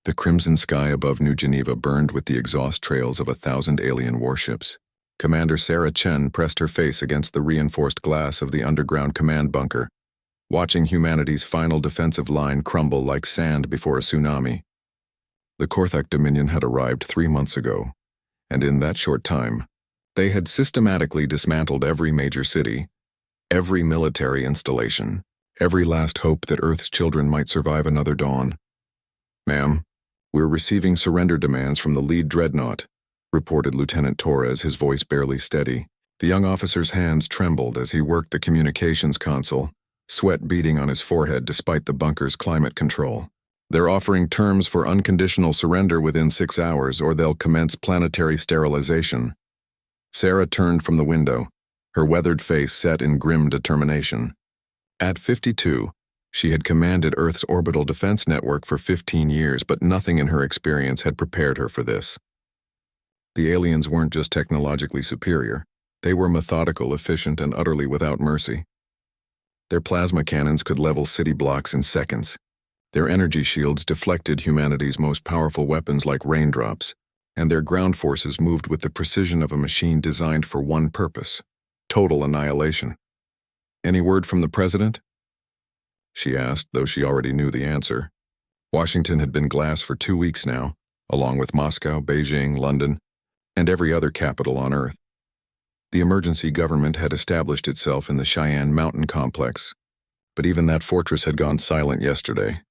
The crimson sky above New Geneva burned with the exhaust trails of 1,000 alien warships. Commander Sarah Chen pressed her face against the reinforced glass of the underground command bunker, watching humanity's final defensive line crumble like sand before a tsunami. The Korthak Dominion had arrived 3 months ago, and in that short time, they had systematically dismantled every major city, every military installation, every last hope that Earth's children might survive another dawn. "Ma'am, we're receiving surrender demands from the lead dreadnought," reported Lieutenant Torres, his voice barely steady. The young officer's hands trembled as he worked the communications console, sweat beading on his forehead despite the bunker's climate control. "They're offering terms for unconditional surrender within 6 hours, or they'll commence planetary sterilization." Sarah turned from the window, her weathered face set in grim determination. At 52, she had commanded Earth's orbital defense network for 15 years, but nothing in her experience had prepared her for this. The aliens weren't just technologically superior. They were methodical, efficient, and utterly without mercy. Their plasma cannons could level city blocks in seconds. Their energy shields deflected humanity's most powerful weapons like raindrops, and their ground forces moved with the precision of a machine designed for one purpose: total annihilation. "Any word from the president?" she asked, though she already knew the answer. Washington had been glass for 2 weeks now, along with Moscow, Beijing, London, and every other capital on Earth. The emergency government had established itself in the Cheyenne Mountain complex, but even that fortress had gone silent yesterday.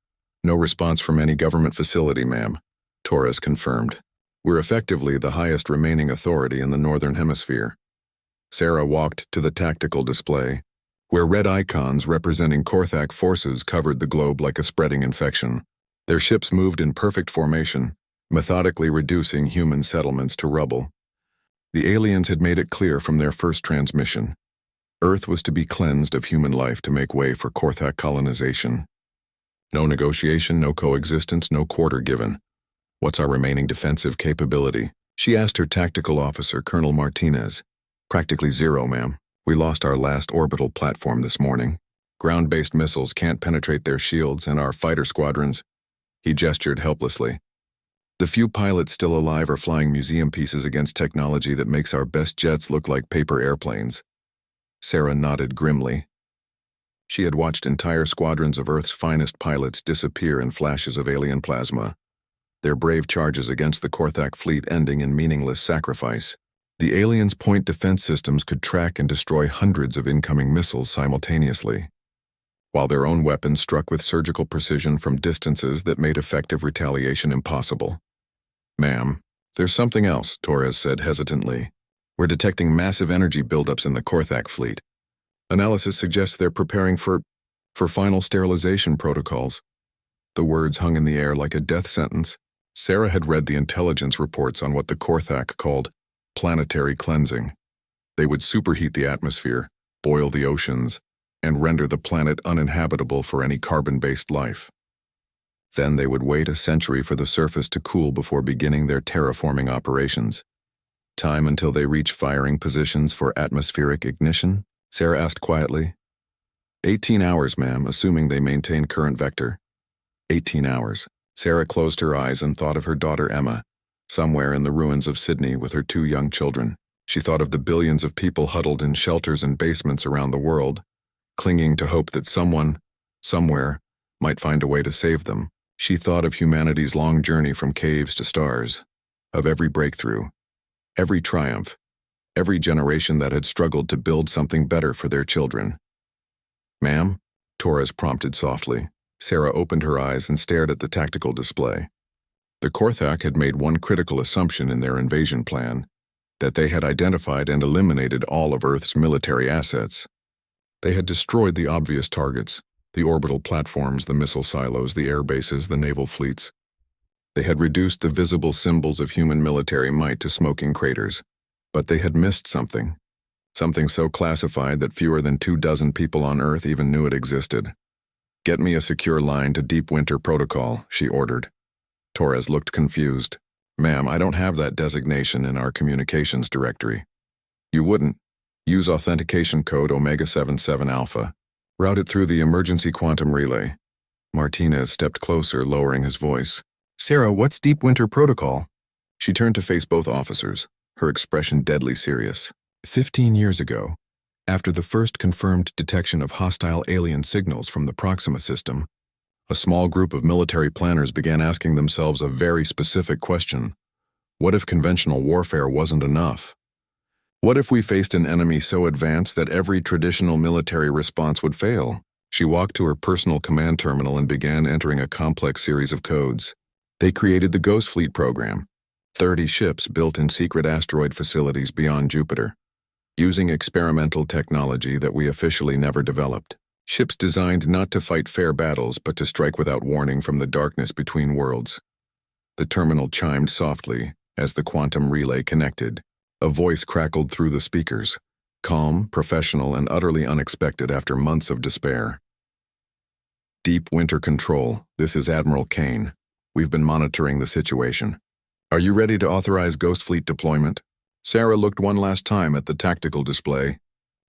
"No response from any government facility, ma'am," Torres confirmed. "We're effectively the highest remaining authority in the Northern Hemisphere." Sarah walked to the tactical display, where red icons representing Korthak forces covered the globe like a spreading infection. Their ships moved in perfect formation, methodically reducing human settlements to rubble. The aliens had made it clear from their first transmission: Earth was to be cleansed of human life to make way for Korthak colonization. No negotiation, no coexistence, no quarter given. "What's our remaining defensive capability?" she asked her tactical officer, Colonel Martinez. "Practically zero, ma'am. We lost our last orbital platform this morning. Ground-based missiles can't penetrate their shields, and our fighter squadrons—" He gestured helplessly. "The few pilots still alive are flying museum pieces against technology that makes our best jets look like paper airplanes." Sarah nodded grimly. She had watched entire squadrons of Earth's finest pilots disappear in flashes of alien plasma, their brave charges against the Korthak fleet ending in meaningless sacrifice. The aliens' point defense systems could track and destroy hundreds of incoming missiles simultaneously, while their own weapons struck with surgical precision from distances that made effective retaliation impossible. "Ma'am, there's something else," Torres said hesitantly. "We're detecting massive energy buildups in the Korthak fleet. Analysis suggests they're preparing for final sterilization protocols." The words hung in the air like a death sentence. Sarah had read the intelligence reports on what the Korthak called planetary cleansing. They would superheat the atmosphere, boil the oceans, and render the planet uninhabitable for any carbon-based life. Then they would wait a century for the surface to cool before beginning their terraforming operations. "Time until they reach firing positions for atmospheric ignition?" Sarah asked quietly. 18 hours, ma'am, assuming they maintain current vector." 18 hours. Sarah closed her eyes and thought of her daughter Emma, somewhere in the ruins of Sydney with her 2 young children. She thought of the billions of people huddled in shelters and basements around the world, clinging to hope that someone, somewhere, might find a way to save them. She thought of humanity's long journey from caves to stars, of every breakthrough, every triumph, every generation that had struggled to build something better for their children. "Ma'am?" Torres prompted softly. Sarah opened her eyes and stared at the tactical display. The Korthak had made one critical assumption in their invasion plan: that they had identified and eliminated all of Earth's military assets. They had destroyed the obvious targets: the orbital platforms, the missile silos, the air bases, the naval fleets. They had reduced the visible symbols of human military might to smoking craters. But they had missed something. Something so classified that fewer than 24 people on Earth even knew it existed. "Get me a secure line to Deep Winter Protocol," she ordered. Torres looked confused. "Ma'am, I don't have that designation in our communications directory." "You wouldn't. Use authentication code Omega 77 Alpha. Route it through the emergency quantum relay." Martinez stepped closer, lowering his voice. Sarah, what's Deep Winter Protocol? She turned to face both officers, her expression deadly serious. 15 years ago, after the first confirmed detection of hostile alien signals from the Proxima system, a small group of military planners began asking themselves a very specific question. What if conventional warfare wasn't enough? What if we faced an enemy so advanced that every traditional military response would fail? She walked to her personal command terminal and began entering a complex series of codes. They created the Ghost Fleet program, 30 ships built in secret asteroid facilities beyond Jupiter, using experimental technology that we officially never developed. Ships designed not to fight fair battles but to strike without warning from the darkness between worlds. The terminal chimed softly as the quantum relay connected. A voice crackled through the speakers, calm, professional, and utterly unexpected after months of despair. Deep Winter Control, this is Admiral Kane. We've been monitoring the situation. Are you ready to authorize Ghost Fleet deployment? Sarah looked one last time at the tactical display,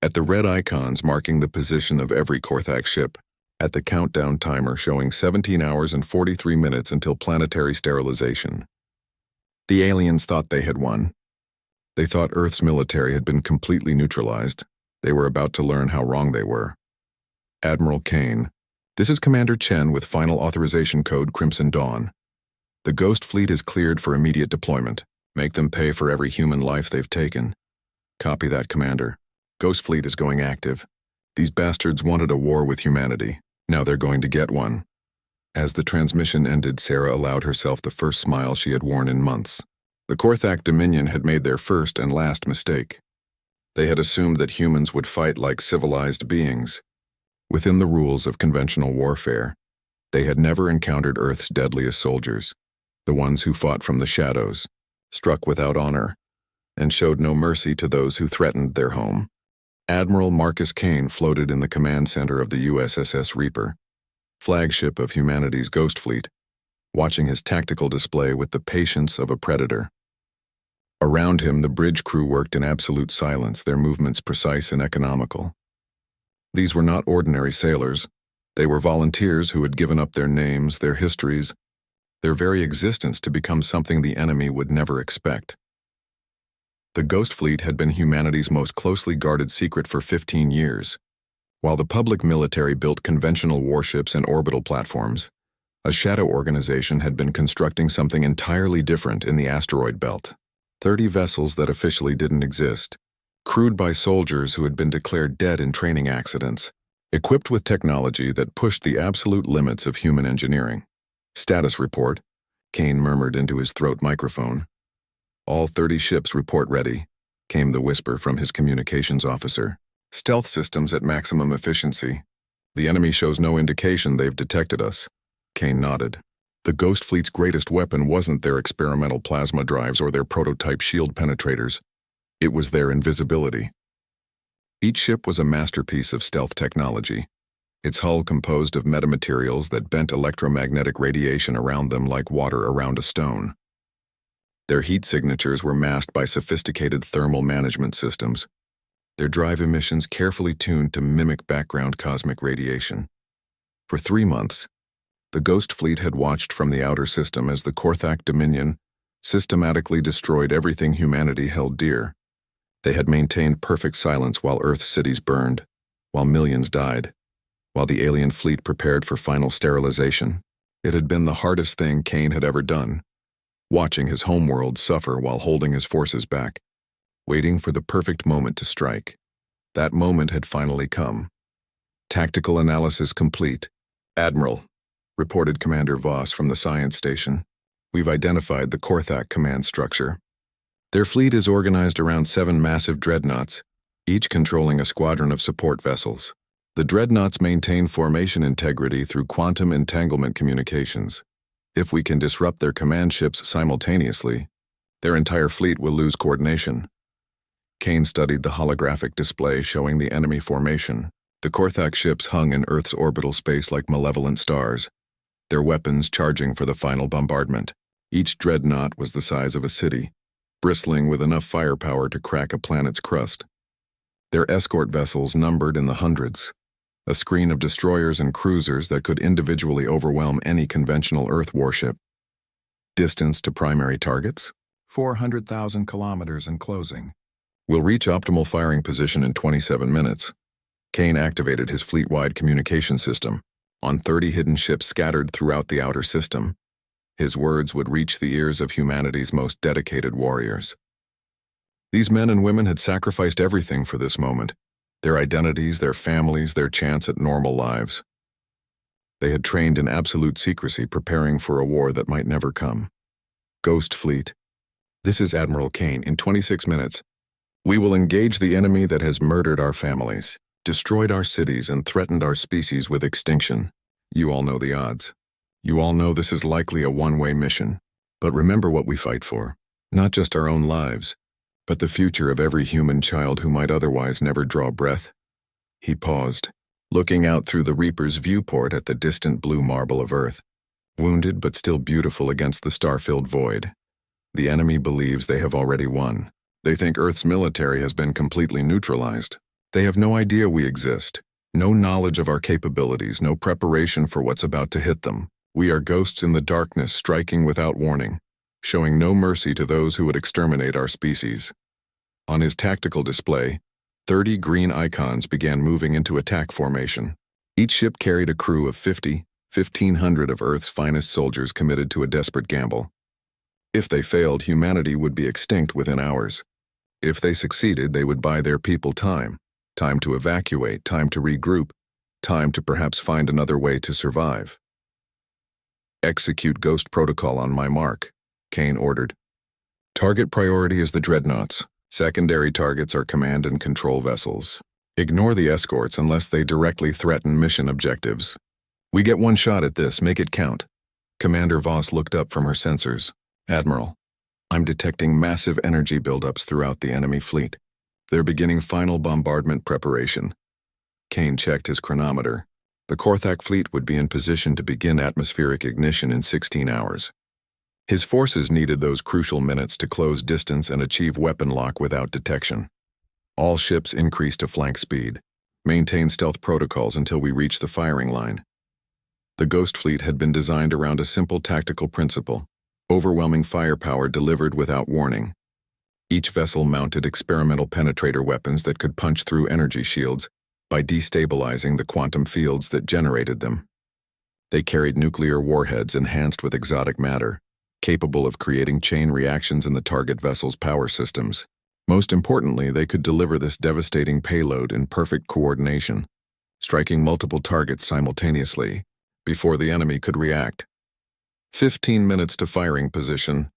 at the red icons marking the position of every Korthak ship, at the countdown timer showing 17 hours and 43 minutes until planetary sterilization. The aliens thought they had won. They thought Earth's military had been completely neutralized. They were about to learn how wrong they were. Admiral Kane, this is Commander Chen with final authorization code Crimson Dawn. The Ghost Fleet is cleared for immediate deployment. Make them pay for every human life they've taken. Copy that, Commander. Ghost Fleet is going active. These bastards wanted a war with humanity. Now they're going to get one. As the transmission ended, Sarah allowed herself the first smile she had worn in months. The Korthak Dominion had made their first and last mistake. They had assumed that humans would fight like civilized beings. Within the rules of conventional warfare, they had never encountered Earth's deadliest soldiers, the ones who fought from the shadows, struck without honor, and showed no mercy to those who threatened their home. Admiral Marcus Kane floated in the command center of the USS Reaper, flagship of humanity's Ghost Fleet, watching his tactical display with the patience of a predator. Around him, the bridge crew worked in absolute silence, their movements precise and economical. These were not ordinary sailors. They were volunteers who had given up their names, their histories, their very existence to become something the enemy would never expect. The Ghost Fleet had been humanity's most closely guarded secret for 15 years. While the public military built conventional warships and orbital platforms, a shadow organization had been constructing something entirely different in the asteroid belt. 30 vessels that officially didn't exist, crewed by soldiers who had been declared dead in training accidents, equipped with technology that pushed the absolute limits of human engineering. Status report, Kane murmured into his throat microphone. All 30 ships report ready, came the whisper from his communications officer. Stealth systems at maximum efficiency. The enemy shows no indication they've detected us. Kane nodded. The Ghost Fleet's greatest weapon wasn't their experimental plasma drives or their prototype shield penetrators. It was their invisibility. Each ship was a masterpiece of stealth technology, its hull composed of metamaterials that bent electromagnetic radiation around them like water around a stone. Their heat signatures were masked by sophisticated thermal management systems, their drive emissions carefully tuned to mimic background cosmic radiation. For 3 months, the Ghost Fleet had watched from the outer system as the Korthak Dominion systematically destroyed everything humanity held dear. They had maintained perfect silence while Earth's cities burned, while millions died, while the alien fleet prepared for final sterilization. It had been the hardest thing Kane had ever done, watching his homeworld suffer while holding his forces back, waiting for the perfect moment to strike. That moment had finally come. Tactical analysis complete. Admiral, reported Commander Voss from the science station. We've identified the Korthak command structure. Their fleet is organized around 7 massive dreadnoughts, each controlling a squadron of support vessels. The dreadnoughts maintain formation integrity through quantum entanglement communications. If we can disrupt their command ships simultaneously, their entire fleet will lose coordination. Kane studied the holographic display showing the enemy formation. The Korthak ships hung in Earth's orbital space like malevolent stars, their weapons charging for the final bombardment. Each dreadnought was the size of a city, bristling with enough firepower to crack a planet's crust. Their escort vessels numbered in the hundreds, a screen of destroyers and cruisers that could individually overwhelm any conventional Earth warship. Distance to primary targets? 400,000 kilometers and closing. We'll reach optimal firing position in 27 minutes. Kane activated his fleet-wide communication system on 30 hidden ships scattered throughout the outer system. His words would reach the ears of humanity's most dedicated warriors. These men and women had sacrificed everything for this moment, their identities, their families, their chance at normal lives. They had trained in absolute secrecy, preparing for a war that might never come. Ghost Fleet. This is Admiral Kane. In 26 minutes, we will engage the enemy that has murdered our families, destroyed our cities, and threatened our species with extinction. You all know the odds. You all know this is likely a one-way mission. But remember what we fight for. Not just our own lives, but the future of every human child who might otherwise never draw breath. He paused, looking out through the Reaper's viewport at the distant blue marble of Earth, wounded but still beautiful against the star-filled void. The enemy believes they have already won. They think Earth's military has been completely neutralized. They have no idea we exist, no knowledge of our capabilities, no preparation for what's about to hit them. We are ghosts in the darkness, striking without warning, showing no mercy to those who would exterminate our species. On his tactical display, 30 green icons began moving into attack formation. Each ship carried a crew of 1,500 of Earth's finest soldiers committed to a desperate gamble. If they failed, humanity would be extinct within hours. If they succeeded, they would buy their people time to evacuate, time to regroup, time to perhaps find another way to survive. Execute Ghost Protocol on my mark, Kane ordered. Target priority is the dreadnoughts. Secondary targets are command and control vessels. Ignore the escorts unless they directly threaten mission objectives. We get one shot at this, make it count. Commander Voss looked up from her sensors. Admiral, I'm detecting massive energy buildups throughout the enemy fleet. They're beginning final bombardment preparation. Kane checked his chronometer. The Korthak fleet would be in position to begin atmospheric ignition in 16 hours. His forces needed those crucial minutes to close distance and achieve weapon lock without detection. All ships increase to flank speed. Maintain stealth protocols until we reach the firing line. The Ghost Fleet had been designed around a simple tactical principle: overwhelming firepower delivered without warning. Each vessel mounted experimental penetrator weapons that could punch through energy shields by destabilizing the quantum fields that generated them. They carried nuclear warheads enhanced with exotic matter, capable of creating chain reactions in the target vessel's power systems. Most importantly, they could deliver this devastating payload in perfect coordination, striking multiple targets simultaneously before the enemy could react. 15 minutes to firing position,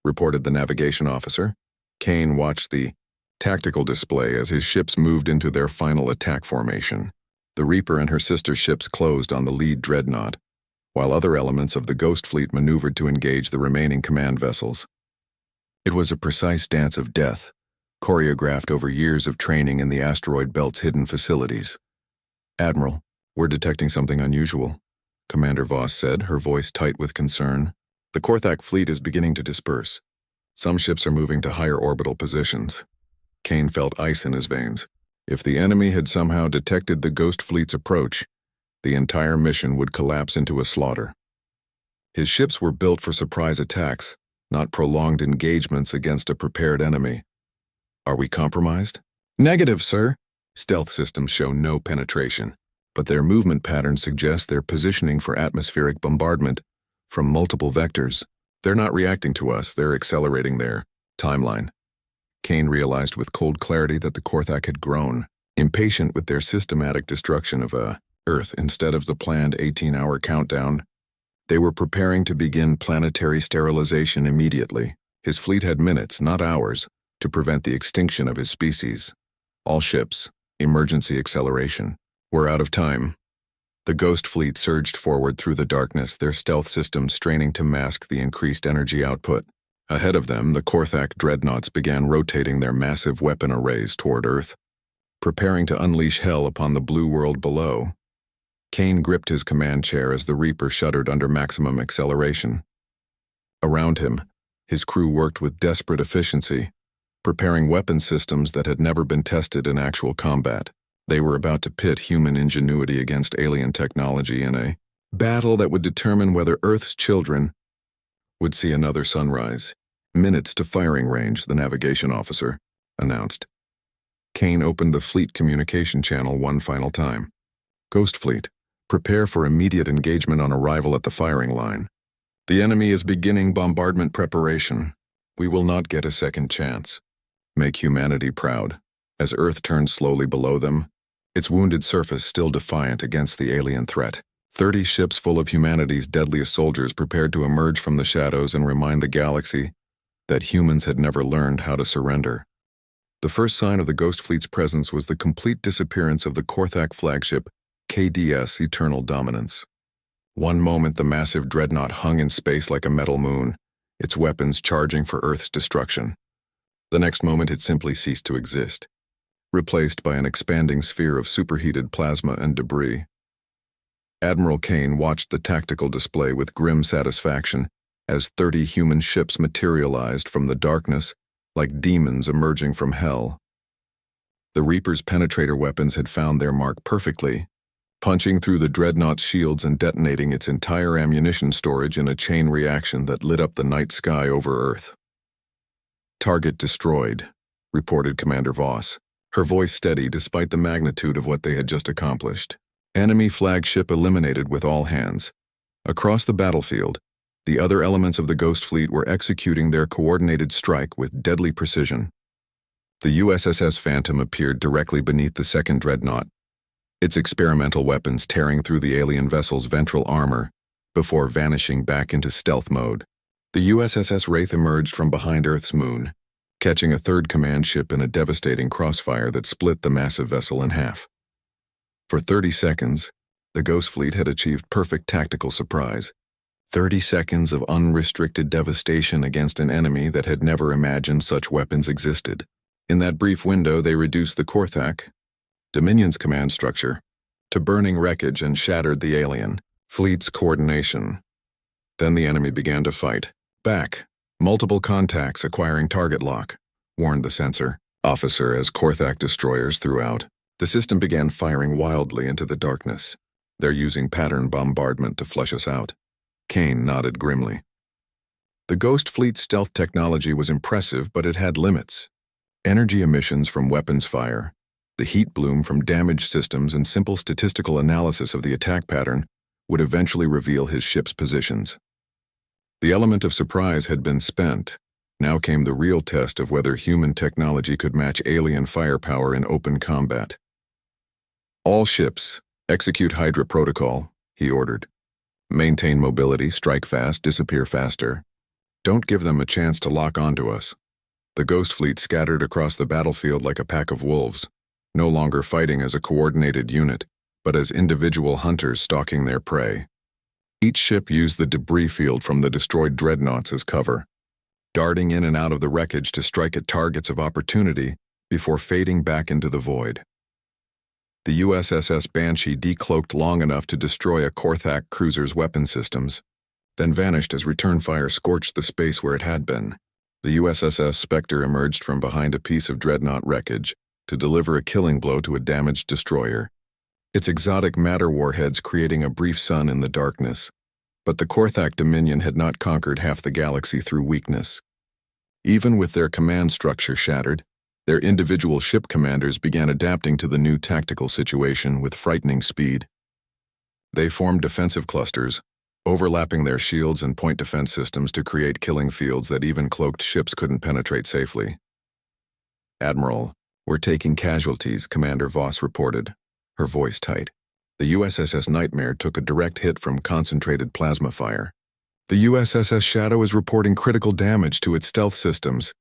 reported the navigation officer. Kane watched the tactical display as his ships moved into their final attack formation. The Reaper and her sister ships closed on the lead dreadnought, while other elements of the Ghost Fleet maneuvered to engage the remaining command vessels. It was a precise dance of death, choreographed over years of training in the asteroid belt's hidden facilities. Admiral, we're detecting something unusual, Commander Voss said, her voice tight with concern. The Korthak fleet is beginning to disperse. Some ships are moving to higher orbital positions. Kane felt ice in his veins. If the enemy had somehow detected the Ghost Fleet's approach, the entire mission would collapse into a slaughter. His ships were built for surprise attacks, not prolonged engagements against a prepared enemy. Are we compromised? Negative, sir. Stealth systems show no penetration, but their movement patterns suggest they're positioning for atmospheric bombardment from multiple vectors. They're not reacting to us, they're accelerating their timeline. Kane realized with cold clarity that the Korthak had grown, impatient with their systematic destruction of Earth instead of the planned 18-hour countdown. They were preparing to begin planetary sterilization immediately. His fleet had minutes, not hours, to prevent the extinction of his species. All ships, emergency acceleration, were out of time. The Ghost Fleet surged forward through the darkness, their stealth systems straining to mask the increased energy output. Ahead of them, the Korthak dreadnoughts began rotating their massive weapon arrays toward Earth, preparing to unleash hell upon the blue world below. Kane gripped his command chair as the Reaper shuddered under maximum acceleration. Around him, his crew worked with desperate efficiency, preparing weapon systems that had never been tested in actual combat. They were about to pit human ingenuity against alien technology in a battle that would determine whether Earth's children Would see another sunrise. Minutes to firing range, the navigation officer announced. Kane opened the fleet communication channel one final time. Ghost Fleet, prepare for immediate engagement on arrival at the firing line. The enemy is beginning bombardment preparation. We will not get a second chance. Make humanity proud. As Earth turned slowly below them, its wounded surface still defiant against the alien threat. 30 ships full of humanity's deadliest soldiers prepared to emerge from the shadows and remind the galaxy that humans had never learned how to surrender. The first sign of the Ghost Fleet's presence was the complete disappearance of the Korthak flagship, KDS Eternal Dominance. One moment the massive dreadnought hung in space like a metal moon, its weapons charging for Earth's destruction. The next moment it simply ceased to exist, replaced by an expanding sphere of superheated plasma and debris. Admiral Kane watched the tactical display with grim satisfaction as 30 human ships materialized from the darkness like demons emerging from hell. The Reaper's penetrator weapons had found their mark perfectly, punching through the dreadnought's shields and detonating its entire ammunition storage in a chain reaction that lit up the night sky over Earth. Target destroyed, reported Commander Voss, her voice steady despite the magnitude of what they had just accomplished. Enemy flagship eliminated with all hands. Across the battlefield, the other elements of the Ghost Fleet were executing their coordinated strike with deadly precision. The USS Phantom appeared directly beneath the second dreadnought, its experimental weapons tearing through the alien vessel's ventral armor before vanishing back into stealth mode. The USS Wraith emerged from behind Earth's moon, catching a third command ship in a devastating crossfire that split the massive vessel in half. For 30 seconds, the Ghost Fleet had achieved perfect tactical surprise. 30 seconds of unrestricted devastation against an enemy that had never imagined such weapons existed. In that brief window, they reduced the Korthak, Dominion's command structure, to burning wreckage and shattered the alien fleet's coordination. Then the enemy began to fight back. Multiple contacts acquiring target lock, warned the sensor officer as Korthak destroyers threw out. The system began firing wildly into the darkness. They're using pattern bombardment to flush us out. Kane nodded grimly. The Ghost Fleet's stealth technology was impressive, but it had limits. Energy emissions from weapons fire, the heat bloom from damaged systems, and simple statistical analysis of the attack pattern would eventually reveal his ship's positions. The element of surprise had been spent. Now came the real test of whether human technology could match alien firepower in open combat. All ships, execute Hydra protocol, he ordered. Maintain mobility, strike fast, disappear faster. Don't give them a chance to lock onto us. The Ghost Fleet scattered across the battlefield like a pack of wolves, no longer fighting as a coordinated unit, but as individual hunters stalking their prey. Each ship used the debris field from the destroyed dreadnoughts as cover, darting in and out of the wreckage to strike at targets of opportunity before fading back into the void. The USS Banshee decloaked long enough to destroy a Korthak cruiser's weapon systems, then vanished as return fire scorched the space where it had been. The USS Spectre emerged from behind a piece of dreadnought wreckage to deliver a killing blow to a damaged destroyer, its exotic matter warheads creating a brief sun in the darkness. But the Korthak Dominion had not conquered half the galaxy through weakness. Even with their command structure shattered, their individual ship commanders began adapting to the new tactical situation with frightening speed. They formed defensive clusters, overlapping their shields and point defense systems to create killing fields that even cloaked ships couldn't penetrate safely. "Admiral, we're taking casualties," Commander Voss reported, her voice tight. The USS Nightmare took a direct hit from concentrated plasma fire. The USS Shadow is reporting critical damage to its stealth systems.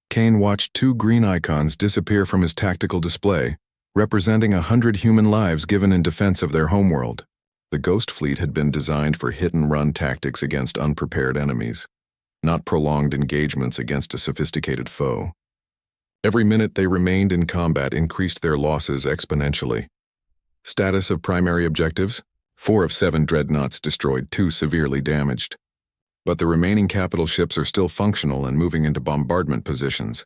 Kane watched 2 green icons disappear from his tactical display, representing 100 human lives given in defense of their homeworld. The Ghost Fleet had been designed for hit-and-run tactics against unprepared enemies, not prolonged engagements against a sophisticated foe. Every minute they remained in combat increased their losses exponentially. Status of primary objectives: 4 of 7 dreadnoughts destroyed, 2 severely damaged. But the remaining capital ships are still functional and moving into bombardment positions.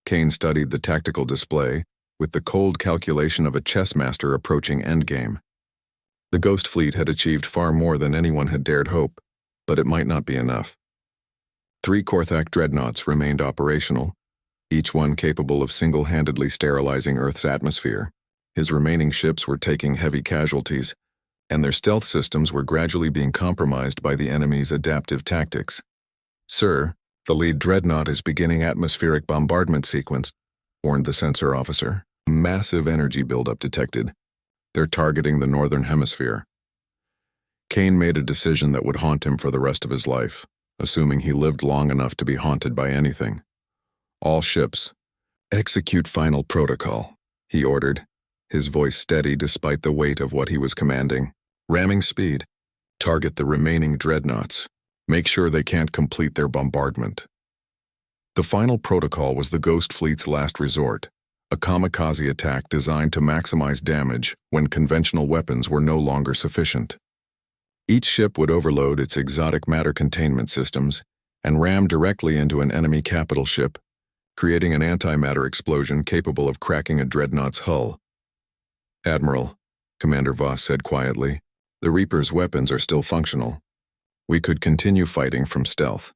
Kane studied the tactical display with the cold calculation of a chess master approaching endgame. The Ghost Fleet had achieved far more than anyone had dared hope, but it might not be enough. 3 Korthak dreadnoughts remained operational, each one capable of single-handedly sterilizing Earth's atmosphere. His remaining ships were taking heavy casualties, and their stealth systems were gradually being compromised by the enemy's adaptive tactics. "Sir, the lead dreadnought is beginning atmospheric bombardment sequence," warned the sensor officer. Massive energy buildup detected. They're targeting the northern hemisphere. Kane made a decision that would haunt him for the rest of his life, assuming he lived long enough to be haunted by anything. "All ships, execute final protocol," he ordered, his voice steady despite the weight of what he was commanding. "Ramming speed. Target the remaining dreadnoughts. Make sure they can't complete their bombardment." The final protocol was the Ghost Fleet's last resort, a kamikaze attack designed to maximize damage when conventional weapons were no longer sufficient. Each ship would overload its exotic matter containment systems and ram directly into an enemy capital ship, creating an antimatter explosion capable of cracking a dreadnought's hull. "Admiral," Commander Voss said quietly, "the Reaper's weapons are still functional. We could continue fighting from stealth."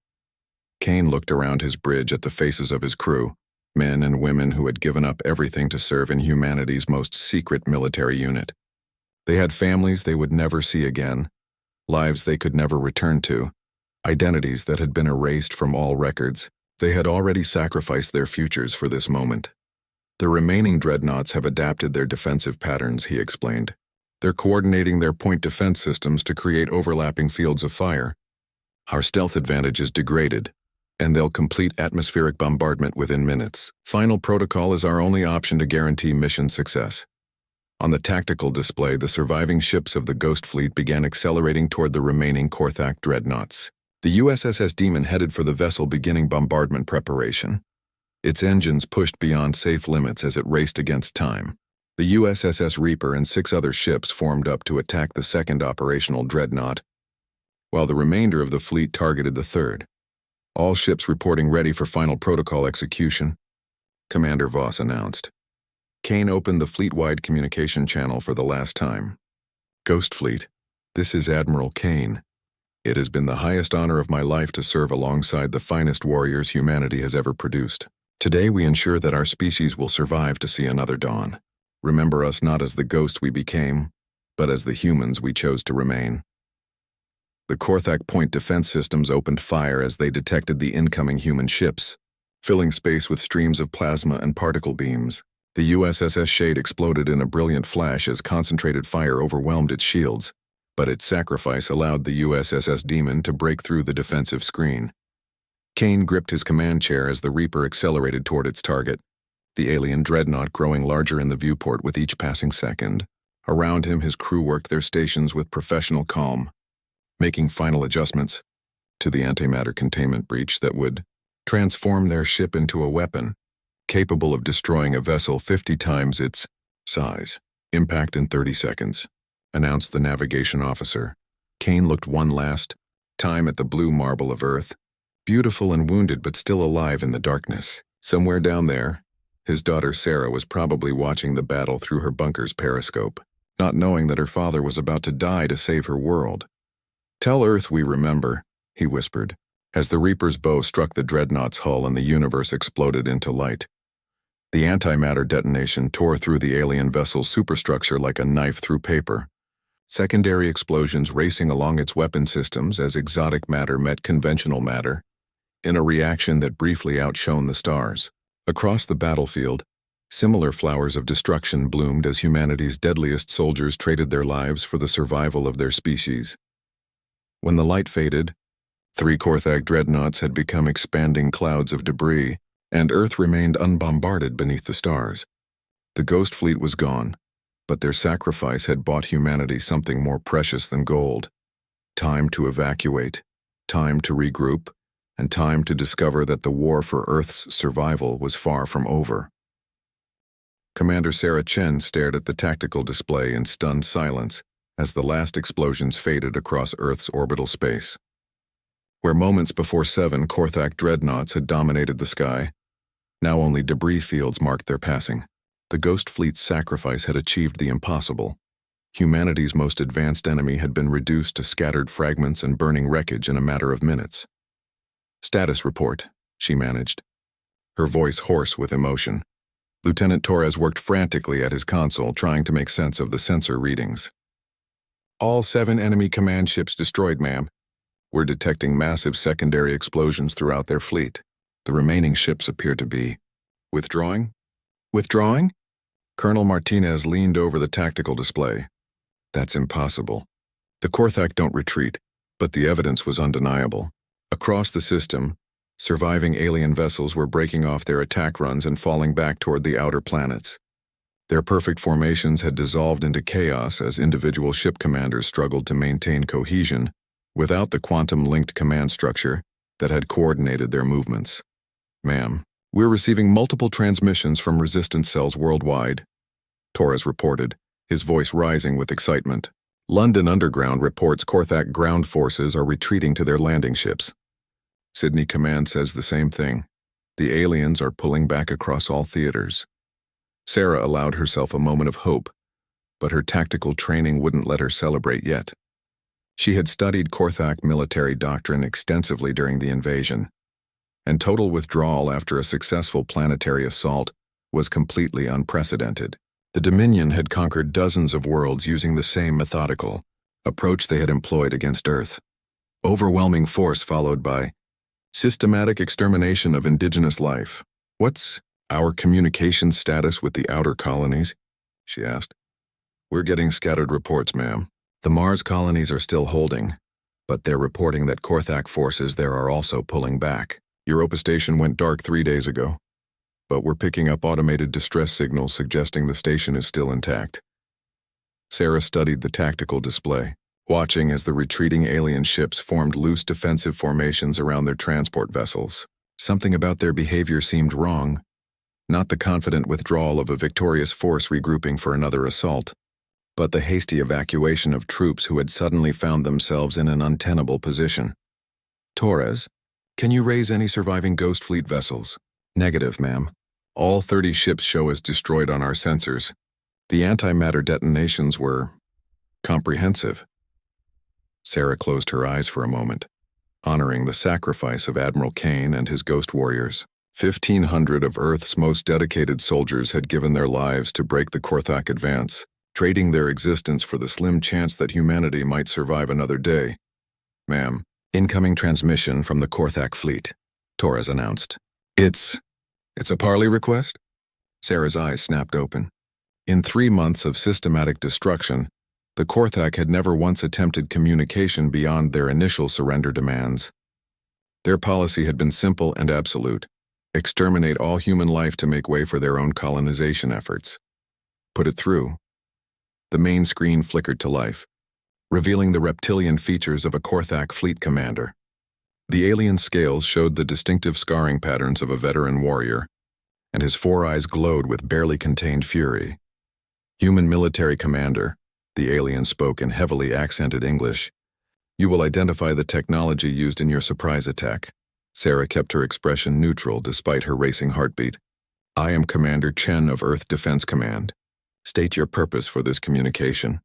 Kane looked around his bridge at the faces of his crew, men and women who had given up everything to serve in humanity's most secret military unit. They had families they would never see again, lives they could never return to, identities that had been erased from all records. They had already sacrificed their futures for this moment. "The remaining dreadnoughts have adapted their defensive patterns," he explained. "They're coordinating their point defense systems to create overlapping fields of fire. Our stealth advantage is degraded, and they'll complete atmospheric bombardment within minutes. Final protocol is our only option to guarantee mission success." On the tactical display, the surviving ships of the Ghost Fleet began accelerating toward the remaining Korthak dreadnoughts. The USS Demon headed for the vessel, beginning bombardment preparation. Its engines pushed beyond safe limits as it raced against time. The USS Reaper and 6 other ships formed up to attack the second operational dreadnought, while the remainder of the fleet targeted the third. "All ships reporting ready for final protocol execution," Commander Voss announced. Kane opened the fleet-wide communication channel for the last time. "Ghost Fleet, this is Admiral Kane. It has been the highest honor of my life to serve alongside the finest warriors humanity has ever produced. Today we ensure that our species will survive to see another dawn. Remember us not as the ghost we became, but as the humans we chose to remain." The Korthak point defense systems opened fire as they detected the incoming human ships, filling space with streams of plasma and particle beams. The USS Shade exploded in a brilliant flash as concentrated fire overwhelmed its shields, but its sacrifice allowed the USS Demon to break through the defensive screen. Kane gripped his command chair as the Reaper accelerated toward its target, the alien dreadnought growing larger in the viewport with each passing second. Around him, his crew worked their stations with professional calm, making final adjustments to the antimatter containment breach that would transform their ship into a weapon capable of destroying a vessel 50 times its size. "Impact in 30 seconds, announced the navigation officer. Kane looked one last time at the blue marble of Earth, beautiful and wounded but still alive in the darkness. Somewhere down there, his daughter Sarah was probably watching the battle through her bunker's periscope, not knowing that her father was about to die to save her world. "Tell Earth we remember," he whispered, as the Reaper's bow struck the dreadnought's hull and the universe exploded into light. The antimatter detonation tore through the alien vessel's superstructure like a knife through paper. Secondary explosions racing along its weapon systems as exotic matter met conventional matter, in a reaction that briefly outshone the stars. Across the battlefield, similar flowers of destruction bloomed as humanity's deadliest soldiers traded their lives for the survival of their species. When the light faded, 3 Korthak dreadnoughts had become expanding clouds of debris, and Earth remained unbombarded beneath the stars. The Ghost Fleet was gone, but their sacrifice had bought humanity something more precious than gold: time to evacuate, time to regroup, and time to discover that the war for Earth's survival was far from over. Commander Sarah Chen stared at the tactical display in stunned silence as the last explosions faded across Earth's orbital space. Where moments before 7 Korthak dreadnoughts had dominated the sky, now only debris fields marked their passing. The Ghost Fleet's sacrifice had achieved the impossible. Humanity's most advanced enemy had been reduced to scattered fragments and burning wreckage in a matter of minutes. Status report, she managed, her voice hoarse with emotion. Lieutenant Torres worked frantically at his console, trying to make sense of the sensor readings. All 7 enemy command ships destroyed, ma'am. We're detecting massive secondary explosions throughout their fleet. The remaining ships appear to be withdrawing. Withdrawing? Colonel Martinez leaned over the tactical display. That's impossible. The Korthak don't retreat, but the evidence was undeniable. Across the system, surviving alien vessels were breaking off their attack runs and falling back toward the outer planets. Their perfect formations had dissolved into chaos as individual ship commanders struggled to maintain cohesion without the quantum-linked command structure that had coordinated their movements. Ma'am, we're receiving multiple transmissions from resistance cells worldwide, Torres reported, his voice rising with excitement. London Underground reports Korthak ground forces are retreating to their landing ships. Sydney Command says the same thing. The aliens are pulling back across all theaters. Sarah allowed herself a moment of hope, but her tactical training wouldn't let her celebrate yet. She had studied Korthak military doctrine extensively during the invasion, and total withdrawal after a successful planetary assault was completely unprecedented. The Dominion had conquered dozens of worlds using the same methodical approach they had employed against Earth. Overwhelming force followed by systematic extermination of indigenous life. What's our communication status with the outer colonies? She asked. We're getting scattered reports, ma'am. The Mars colonies are still holding, but they're reporting that Korthak forces there are also pulling back. Europa Station went dark 3 days ago, but we're picking up automated distress signals suggesting the station is still intact. Sarah studied the tactical display, watching as the retreating alien ships formed loose defensive formations around their transport vessels. Something about their behavior seemed wrong, not the confident withdrawal of a victorious force regrouping for another assault, but the hasty evacuation of troops who had suddenly found themselves in an untenable position. Torres, can you raise any surviving Ghost Fleet vessels? Negative, ma'am. All 30 ships show as destroyed on our sensors. The antimatter detonations were comprehensive. Sarah closed her eyes for a moment, honoring the sacrifice of Admiral Kane and his ghost warriors. 1,500 of Earth's most dedicated soldiers had given their lives to break the Korthak advance, trading their existence for the slim chance that humanity might survive another day. Ma'am, incoming transmission from the Korthak fleet, Torres announced. It's a parley request? Sarah's eyes snapped open. In 3 months of systematic destruction, the Korthak had never once attempted communication beyond their initial surrender demands. Their policy had been simple and absolute: exterminate all human life to make way for their own colonization efforts. Put it through. The main screen flickered to life, revealing the reptilian features of a Korthak fleet commander. The alien scales showed the distinctive scarring patterns of a veteran warrior, and his 4 eyes glowed with barely contained fury. Human military commander, the alien spoke in heavily accented English. You will identify the technology used in your surprise attack. Sarah kept her expression neutral despite her racing heartbeat. I am Commander Chen of Earth Defense Command. State your purpose for this communication.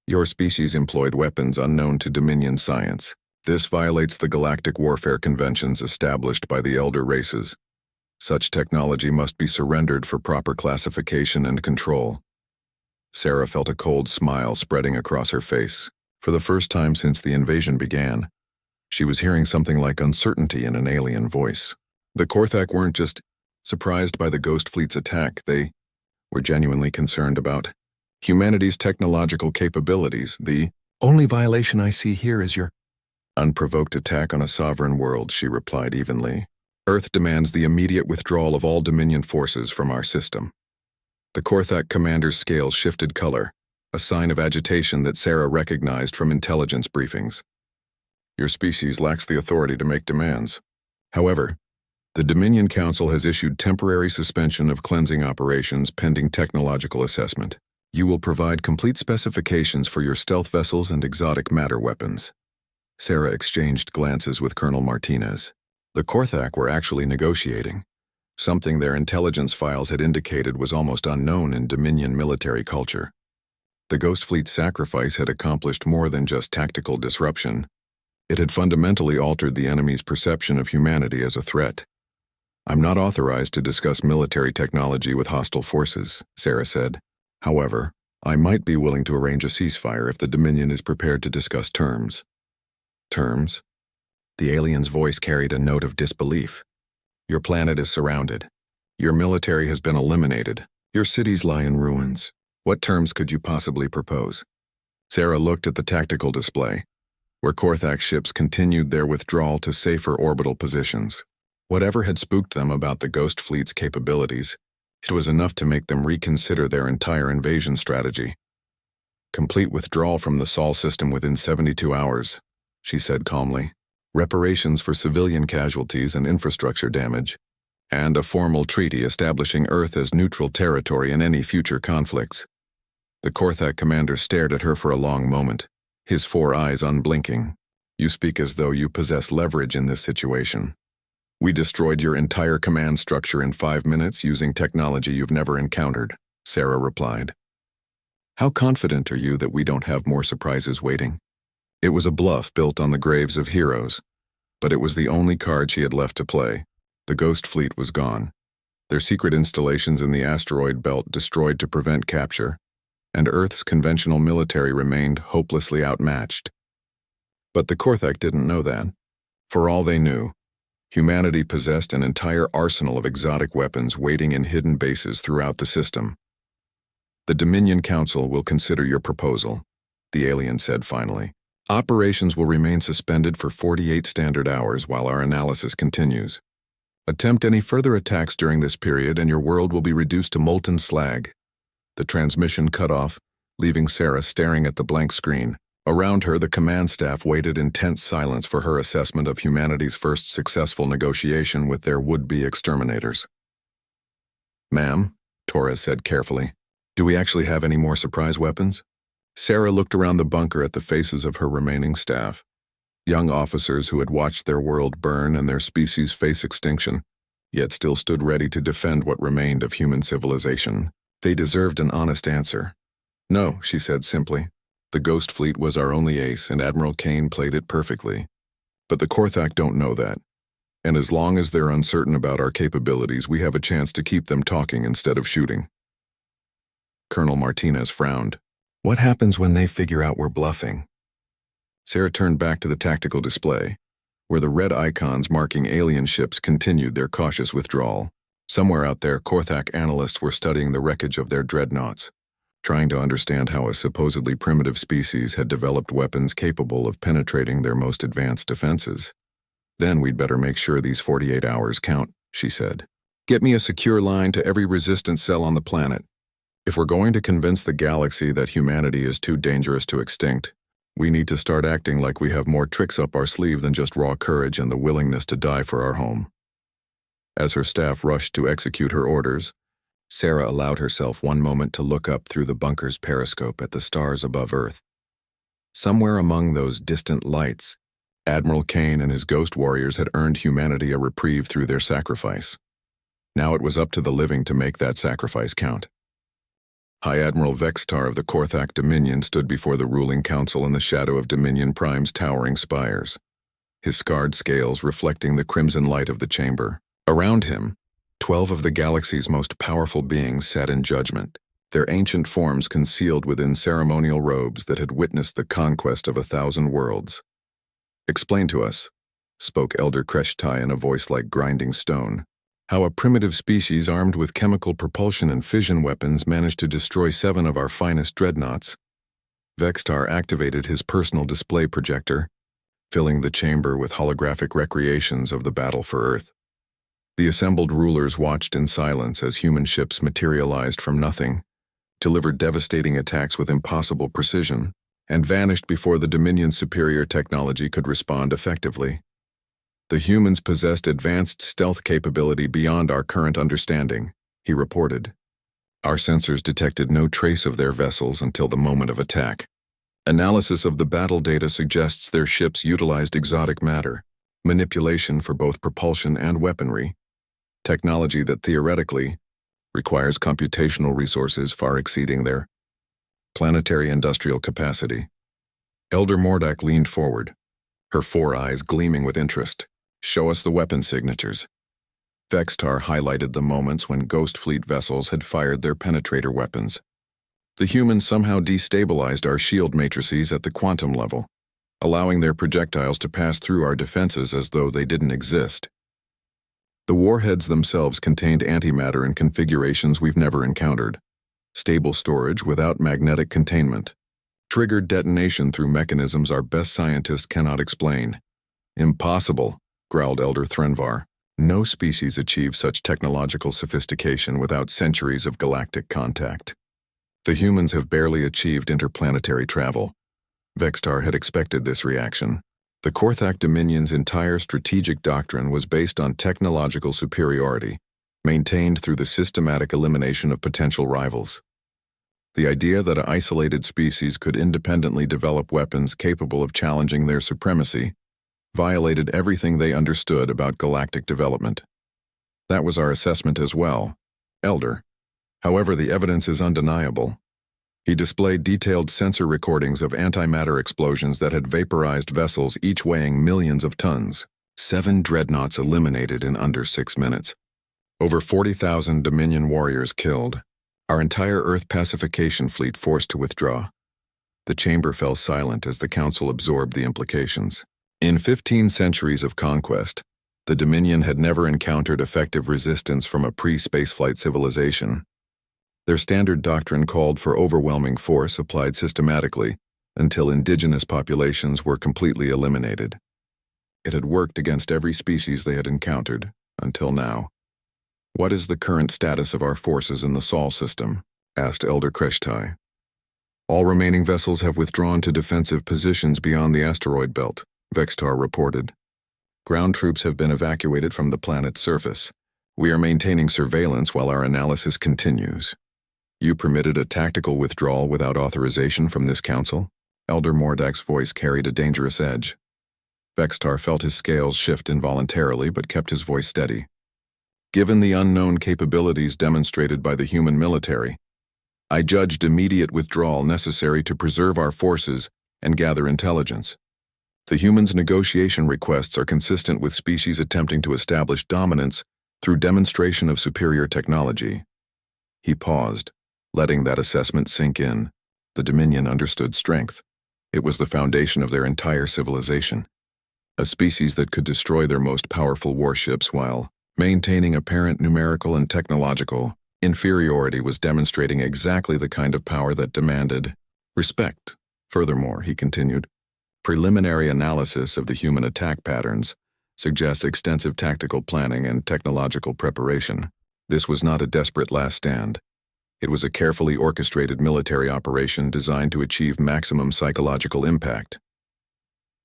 Your species employed weapons unknown to Dominion science. This violates the galactic warfare conventions established by the elder races. Such technology must be surrendered for proper classification and control. Sarah felt a cold smile spreading across her face. For the first time since the invasion began, she was hearing something like uncertainty in an alien voice. The Korthak weren't just surprised by the Ghost Fleet's attack, they were genuinely concerned about humanity's technological capabilities. The only violation I see here is your unprovoked attack on a sovereign world, she replied evenly. Earth demands the immediate withdrawal of all Dominion forces from our system. The Korthak commander's scales shifted color, a sign of agitation that Sarah recognized from intelligence briefings. Your species lacks the authority to make demands. However, the Dominion Council has issued temporary suspension of cleansing operations pending technological assessment. You will provide complete specifications for your stealth vessels and exotic matter weapons. Sarah exchanged glances with Colonel Martinez. The Korthak were actually negotiating, something their intelligence files had indicated was almost unknown in Dominion military culture. The Ghost Fleet's sacrifice had accomplished more than just tactical disruption. It had fundamentally altered the enemy's perception of humanity as a threat. "I'm not authorized to discuss military technology with hostile forces," Sarah said. "However, I might be willing to arrange a ceasefire if the Dominion is prepared to discuss terms." Terms? The alien's voice carried a note of disbelief. "Your planet is surrounded. Your military has been eliminated. Your cities lie in ruins. What terms could you possibly propose?" Sarah looked at the tactical display, where Korthak ships continued their withdrawal to safer orbital positions. Whatever had spooked them about the Ghost Fleet's capabilities, it was enough to make them reconsider their entire invasion strategy. "Complete withdrawal from the Sol system within 72 hours, she said calmly. "Reparations for civilian casualties and infrastructure damage, and a formal treaty establishing Earth as neutral territory in any future conflicts." The Korthak commander stared at her for a long moment, his 4 eyes unblinking. "You speak as though you possess leverage in this situation. We destroyed your entire command structure in 5 minutes using technology you've never encountered," Sarah replied. "How confident are you that we don't have more surprises waiting?" It was a bluff built on the graves of heroes, but it was the only card she had left to play. The Ghost Fleet was gone, their secret installations in the asteroid belt destroyed to prevent capture, and Earth's conventional military remained hopelessly outmatched. But the Korthak didn't know that. For all they knew, humanity possessed an entire arsenal of exotic weapons waiting in hidden bases throughout the system. "The Dominion Council will consider your proposal," the alien said finally. "Operations will remain suspended for 48 standard hours while our analysis continues. Attempt any further attacks during this period and your world will be reduced to molten slag." The transmission cut off, leaving Sarah staring at the blank screen. Around her, the command staff waited in tense silence for her assessment of humanity's first successful negotiation with their would-be exterminators. "Ma'am," Torres said carefully, "do we actually have any more surprise weapons?" Sarah looked around the bunker at the faces of her remaining staff, young officers who had watched their world burn and their species face extinction, yet still stood ready to defend what remained of human civilization. They deserved an honest answer. "No," she said simply. "The Ghost Fleet was our only ace, and Admiral Kane played it perfectly. But the Korthak don't know that. And as long as they're uncertain about our capabilities, we have a chance to keep them talking instead of shooting." Colonel Martinez frowned. "What happens when they figure out we're bluffing?" Sarah turned back to the tactical display, where the red icons marking alien ships continued their cautious withdrawal. Somewhere out there, Korthak analysts were studying the wreckage of their dreadnoughts, trying to understand how a supposedly primitive species had developed weapons capable of penetrating their most advanced defenses. "Then we'd better make sure these 48 hours count," she said. "Get me a secure line to every resistance cell on the planet. If we're going to convince the galaxy that humanity is too dangerous to extinct, we need to start acting like we have more tricks up our sleeve than just raw courage and the willingness to die for our home." As her staff rushed to execute her orders, Sarah allowed herself one moment to look up through the bunker's periscope at the stars above Earth. Somewhere among those distant lights, Admiral Kane and his ghost warriors had earned humanity a reprieve through their sacrifice. Now it was up to the living to make that sacrifice count. High Admiral Vextar of the Korthak Dominion stood before the ruling council in the shadow of Dominion Prime's towering spires, his scarred scales reflecting the crimson light of the chamber. Around him, 12 of the galaxy's most powerful beings sat in judgment, their ancient forms concealed within ceremonial robes that had witnessed the conquest of 1,000 worlds. "Explain to us," spoke Elder Kreshtai in a voice like grinding stone, "how a primitive species armed with chemical propulsion and fission weapons managed to destroy 7 of our finest dreadnoughts." Vextar activated his personal display projector, filling the chamber with holographic recreations of the battle for Earth. The assembled rulers watched in silence as human ships materialized from nothing, delivered devastating attacks with impossible precision, and vanished before the Dominion's superior technology could respond effectively. "The humans possessed advanced stealth capability beyond our current understanding," he reported. "Our sensors detected no trace of their vessels until the moment of attack. Analysis of the battle data suggests their ships utilized exotic matter, manipulation for both propulsion and weaponry, technology that theoretically requires computational resources far exceeding their planetary industrial capacity." Elder Mordak leaned forward, her four eyes gleaming with interest. "Show us the weapon signatures." Vextar highlighted the moments when Ghost Fleet vessels had fired their penetrator weapons. The humans somehow destabilized our shield matrices at the quantum level, allowing their projectiles to pass through our defenses as though they didn't exist. The warheads themselves contained antimatter in configurations we've never encountered. Stable storage without magnetic containment. Triggered detonation through mechanisms our best scientists cannot explain. "Impossible," growled Elder Threnvar. "No species achieves such technological sophistication without centuries of galactic contact. The humans have barely achieved interplanetary travel." Vextar had expected this reaction. The Korthak Dominion's entire strategic doctrine was based on technological superiority, maintained through the systematic elimination of potential rivals. The idea that an isolated species could independently develop weapons capable of challenging their supremacy violated everything they understood about galactic development. That was our assessment as well, Elder. However, the evidence is undeniable. He displayed detailed sensor recordings of antimatter explosions that had vaporized vessels each weighing millions of tons. 7 dreadnoughts eliminated in under 6 minutes. Over 40,000 Dominion warriors killed. Our entire Earth pacification fleet forced to withdraw. The chamber fell silent as the Council absorbed the implications. In 15 centuries of conquest, the Dominion had never encountered effective resistance from a pre-spaceflight civilization. Their standard doctrine called for overwhelming force applied systematically until indigenous populations were completely eliminated. It had worked against every species they had encountered, until now. "What is the current status of our forces in the Sol system?" asked Elder Kreshtai. "All remaining vessels have withdrawn to defensive positions beyond the asteroid belt," Vextar reported. "Ground troops have been evacuated from the planet's surface. We are maintaining surveillance while our analysis continues." "You permitted a tactical withdrawal without authorization from this council?" Elder Mordak's voice carried a dangerous edge. Vextar felt his scales shift involuntarily but kept his voice steady. "Given the unknown capabilities demonstrated by the human military, I judged immediate withdrawal necessary to preserve our forces and gather intelligence. The humans' negotiation requests are consistent with species attempting to establish dominance through demonstration of superior technology." He paused, letting that assessment sink in. The Dominion understood strength. It was the foundation of their entire civilization. A species that could destroy their most powerful warships while maintaining apparent numerical and technological inferiority was demonstrating exactly the kind of power that demanded respect. Furthermore, he continued, preliminary analysis of the human attack patterns suggests extensive tactical planning and technological preparation. This was not a desperate last stand. It was a carefully orchestrated military operation designed to achieve maximum psychological impact.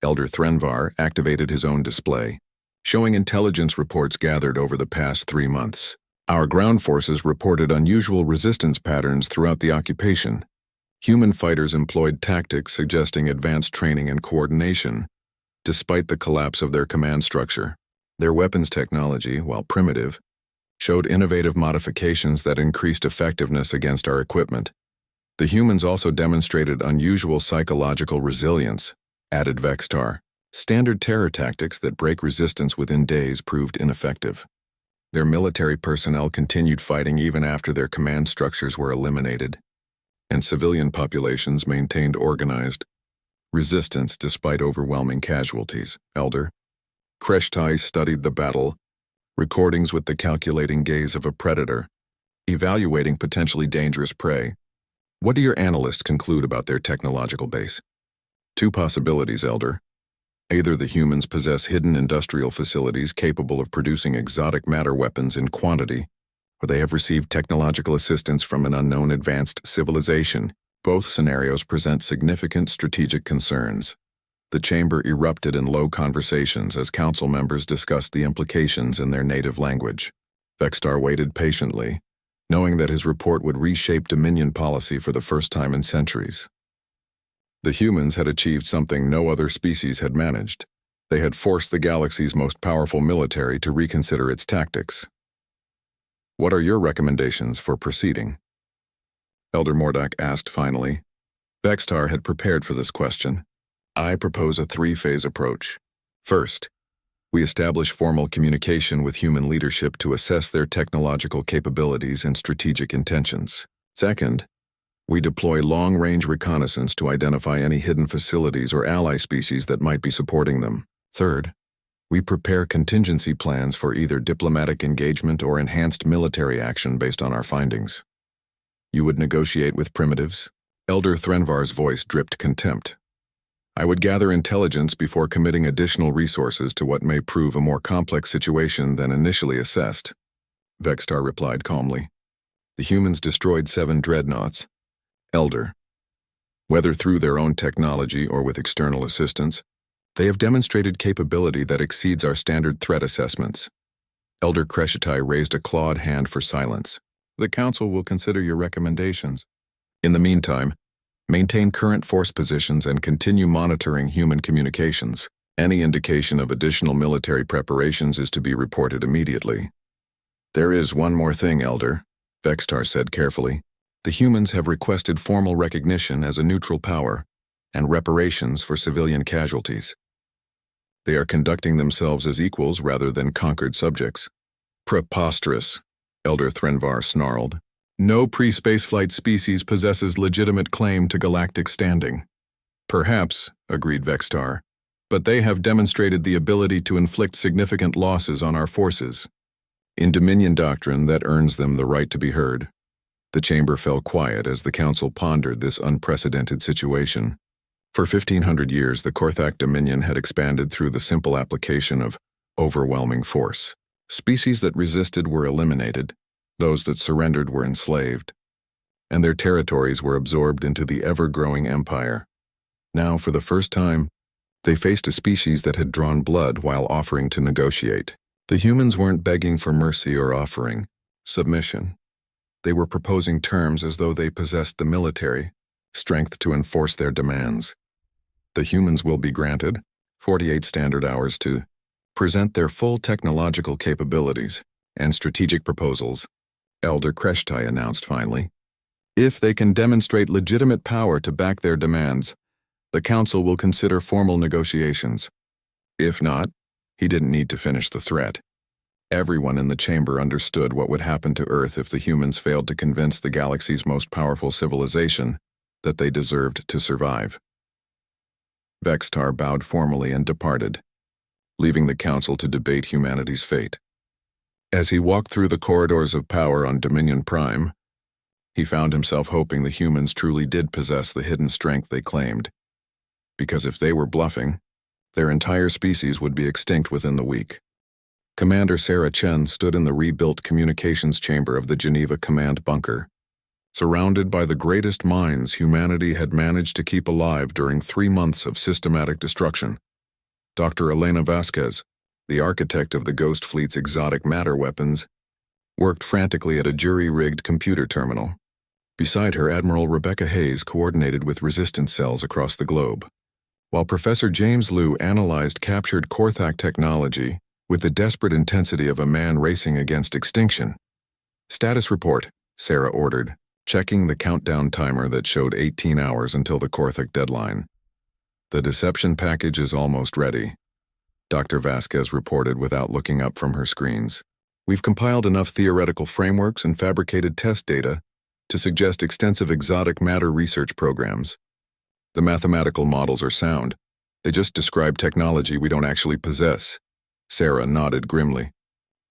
Elder Threnvar activated his own display, showing intelligence reports gathered over the past 3 months. Our ground forces reported unusual resistance patterns throughout the occupation. Human fighters employed tactics suggesting advanced training and coordination, despite the collapse of their command structure. Their weapons technology, while primitive, showed innovative modifications that increased effectiveness against our equipment. The humans also demonstrated unusual psychological resilience, added Vextar. Standard terror tactics that break resistance within days proved ineffective. Their military personnel continued fighting even after their command structures were eliminated, and civilian populations maintained organized resistance despite overwhelming casualties. Elder Kreshtai studied the battle, recordings with the calculating gaze of a predator, evaluating potentially dangerous prey. "What do your analysts conclude about their technological base?" "2 possibilities, Elder. Either the humans possess hidden industrial facilities capable of producing exotic matter weapons in quantity, or they have received technological assistance from an unknown advanced civilization. Both scenarios present significant strategic concerns." The chamber erupted in low conversations as council members discussed the implications in their native language. Vextar waited patiently, knowing that his report would reshape Dominion policy for the first time in centuries. The humans had achieved something no other species had managed. They had forced the galaxy's most powerful military to reconsider its tactics. "What are your recommendations for proceeding?" Elder Mordak asked finally. Vextar had prepared for this question. I propose a three-phase approach. First, we establish formal communication with human leadership to assess their technological capabilities and strategic intentions. Second, we deploy long-range reconnaissance to identify any hidden facilities or ally species that might be supporting them. Third, we prepare contingency plans for either diplomatic engagement or enhanced military action based on our findings. You would negotiate with primitives? Elder Threnvar's voice dripped contempt. I would gather intelligence before committing additional resources to what may prove a more complex situation than initially assessed. Vextar replied calmly. The humans destroyed 7 dreadnoughts. Elder. Whether through their own technology or with external assistance, they have demonstrated capability that exceeds our standard threat assessments. Elder Kreshetai raised a clawed hand for silence. The Council will consider your recommendations. In the meantime, maintain current force positions and continue monitoring human communications. Any indication of additional military preparations is to be reported immediately. There is one more thing, Elder, Vextar said carefully. The humans have requested formal recognition as a neutral power and reparations for civilian casualties. They are conducting themselves as equals rather than conquered subjects. Preposterous, Elder Threnvar snarled. No pre-spaceflight species possesses legitimate claim to galactic standing. Perhaps, agreed Vextar, but they have demonstrated the ability to inflict significant losses on our forces. In Dominion doctrine, that earns them the right to be heard. The chamber fell quiet as the Council pondered this unprecedented situation. For 1,500 years, the Korthak Dominion had expanded through the simple application of overwhelming force. Species that resisted were eliminated. Those that surrendered were enslaved, and their territories were absorbed into the ever-growing empire. Now, for the first time, they faced a species that had drawn blood while offering to negotiate. The humans weren't begging for mercy or offering submission. They were proposing terms as though they possessed the military strength to enforce their demands. The humans will be granted 48 standard hours to present their full technological capabilities and strategic proposals, Elder Kreshetai announced finally. If they can demonstrate legitimate power to back their demands, the Council will consider formal negotiations. If not, he didn't need to finish the threat. Everyone in the chamber understood what would happen to Earth if the humans failed to convince the galaxy's most powerful civilization that they deserved to survive. Vextar bowed formally and departed, leaving the Council to debate humanity's fate. As he walked through the corridors of power on Dominion Prime, he found himself hoping the humans truly did possess the hidden strength they claimed. Because if they were bluffing, their entire species would be extinct within the week. Commander Sarah Chen stood in the rebuilt communications chamber of the Geneva Command Bunker. Surrounded by the greatest minds humanity had managed to keep alive during 3 months of systematic destruction. Dr. Elena Vasquez, the architect of the Ghost Fleet's exotic matter weapons, worked frantically at a jury-rigged computer terminal. Beside her, Admiral Rebecca Hayes coordinated with resistance cells across the globe, while Professor James Liu analyzed captured Korthak technology with the desperate intensity of a man racing against extinction. Status report, Sarah ordered, checking the countdown timer that showed 18 hours until the Korthak deadline. The deception package is almost ready, Dr. Vasquez reported without looking up from her screens. We've compiled enough theoretical frameworks and fabricated test data to suggest extensive exotic matter research programs. The mathematical models are sound. They just describe technology we don't actually possess. Sarah nodded grimly.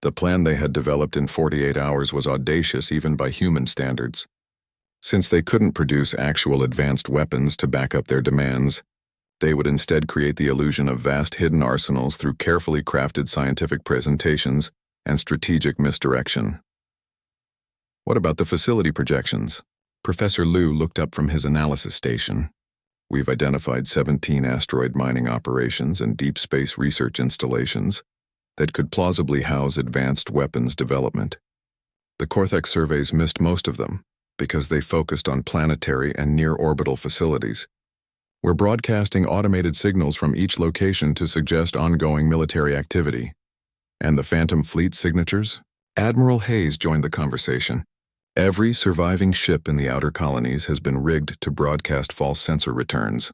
The plan they had developed in 48 hours was audacious even by human standards. Since they couldn't produce actual advanced weapons to back up their demands, they would instead create the illusion of vast hidden arsenals through carefully crafted scientific presentations and strategic misdirection. What about the facility projections? Professor Liu looked up from his analysis station. We've identified 17 asteroid mining operations and deep space research installations that could plausibly house advanced weapons development. The Korthak surveys missed most of them because they focused on planetary and near-orbital facilities. We're broadcasting automated signals from each location to suggest ongoing military activity. And the Phantom Fleet signatures? Admiral Hayes joined the conversation. Every surviving ship in the outer colonies has been rigged to broadcast false sensor returns.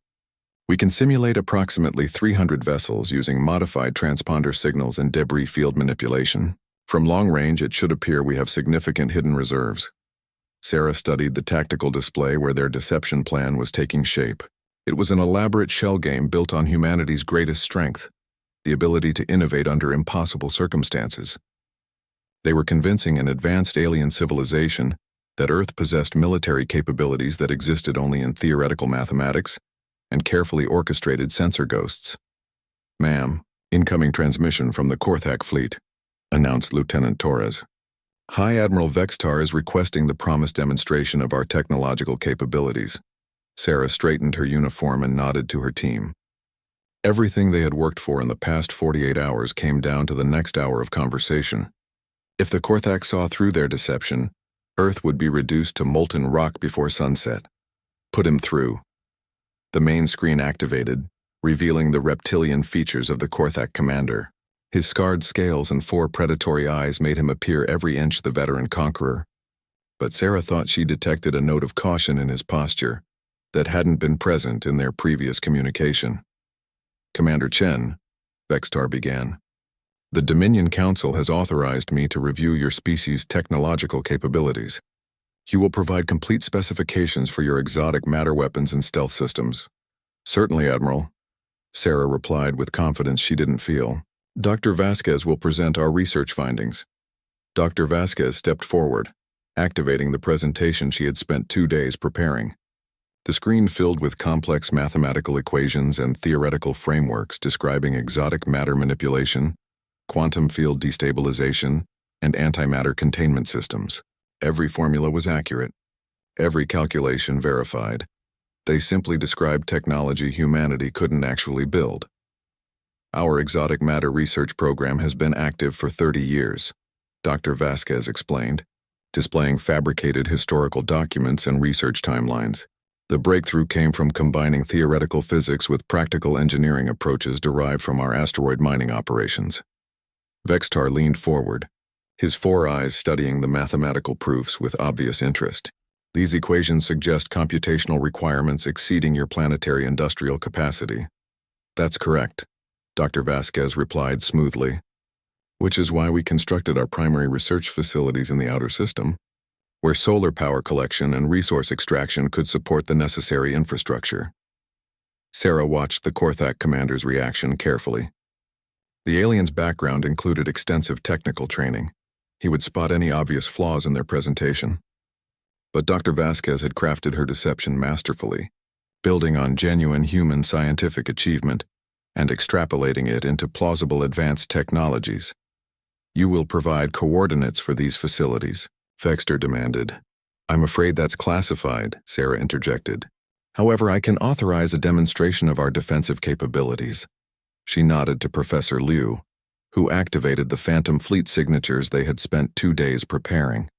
We can simulate approximately 300 vessels using modified transponder signals and debris field manipulation. From long range, it should appear we have significant hidden reserves. Sarah studied the tactical display where their deception plan was taking shape. It was an elaborate shell game built on humanity's greatest strength, the ability to innovate under impossible circumstances. They were convincing an advanced alien civilization that Earth possessed military capabilities that existed only in theoretical mathematics and carefully orchestrated sensor ghosts. "Ma'am, incoming transmission from the Korthak fleet," announced Lieutenant Torres. "High Admiral Vextar is requesting the promised demonstration of our technological capabilities." Sarah straightened her uniform and nodded to her team. Everything they had worked for in the past 48 hours came down to the next hour of conversation. If the Korthak saw through their deception, Earth would be reduced to molten rock before sunset. Put him through. The main screen activated, revealing the reptilian features of the Korthak commander. His scarred scales and 4 predatory eyes made him appear every inch the veteran conqueror. But Sarah thought she detected a note of caution in his posture that hadn't been present in their previous communication. "Commander Chen," Vextar began, "the Dominion Council has authorized me to review your species' technological capabilities. You will provide complete specifications for your exotic matter weapons and stealth systems." "Certainly, Admiral," Sarah replied with confidence she didn't feel. "Dr. Vasquez will present our research findings." Dr. Vasquez stepped forward, activating the presentation she had spent 2 days preparing. The screen filled with complex mathematical equations and theoretical frameworks describing exotic matter manipulation, quantum field destabilization, and antimatter containment systems. Every formula was accurate, every calculation verified. They simply described technology humanity couldn't actually build. "Our exotic matter research program has been active for 30 years, Dr. Vasquez explained, displaying fabricated historical documents and research timelines. The breakthrough came from combining theoretical physics with practical engineering approaches derived from our asteroid mining operations." Vextar leaned forward, his 4 eyes studying the mathematical proofs with obvious interest. "These equations suggest computational requirements exceeding your planetary industrial capacity." "That's correct," Dr. Vasquez replied smoothly, "which is why we constructed our primary research facilities in the outer system, where solar power collection and resource extraction could support the necessary infrastructure." Sarah watched the Korthak commander's reaction carefully. The alien's background included extensive technical training. He would spot any obvious flaws in their presentation. But Dr. Vasquez had crafted her deception masterfully, building on genuine human scientific achievement and extrapolating it into plausible advanced technologies. "You will provide coordinates for these facilities," Vextar demanded. "I'm afraid that's classified," Sarah interjected. "However, I can authorize a demonstration of our defensive capabilities." She nodded to Professor Liu, who activated the Phantom Fleet signatures they had spent 2 days preparing.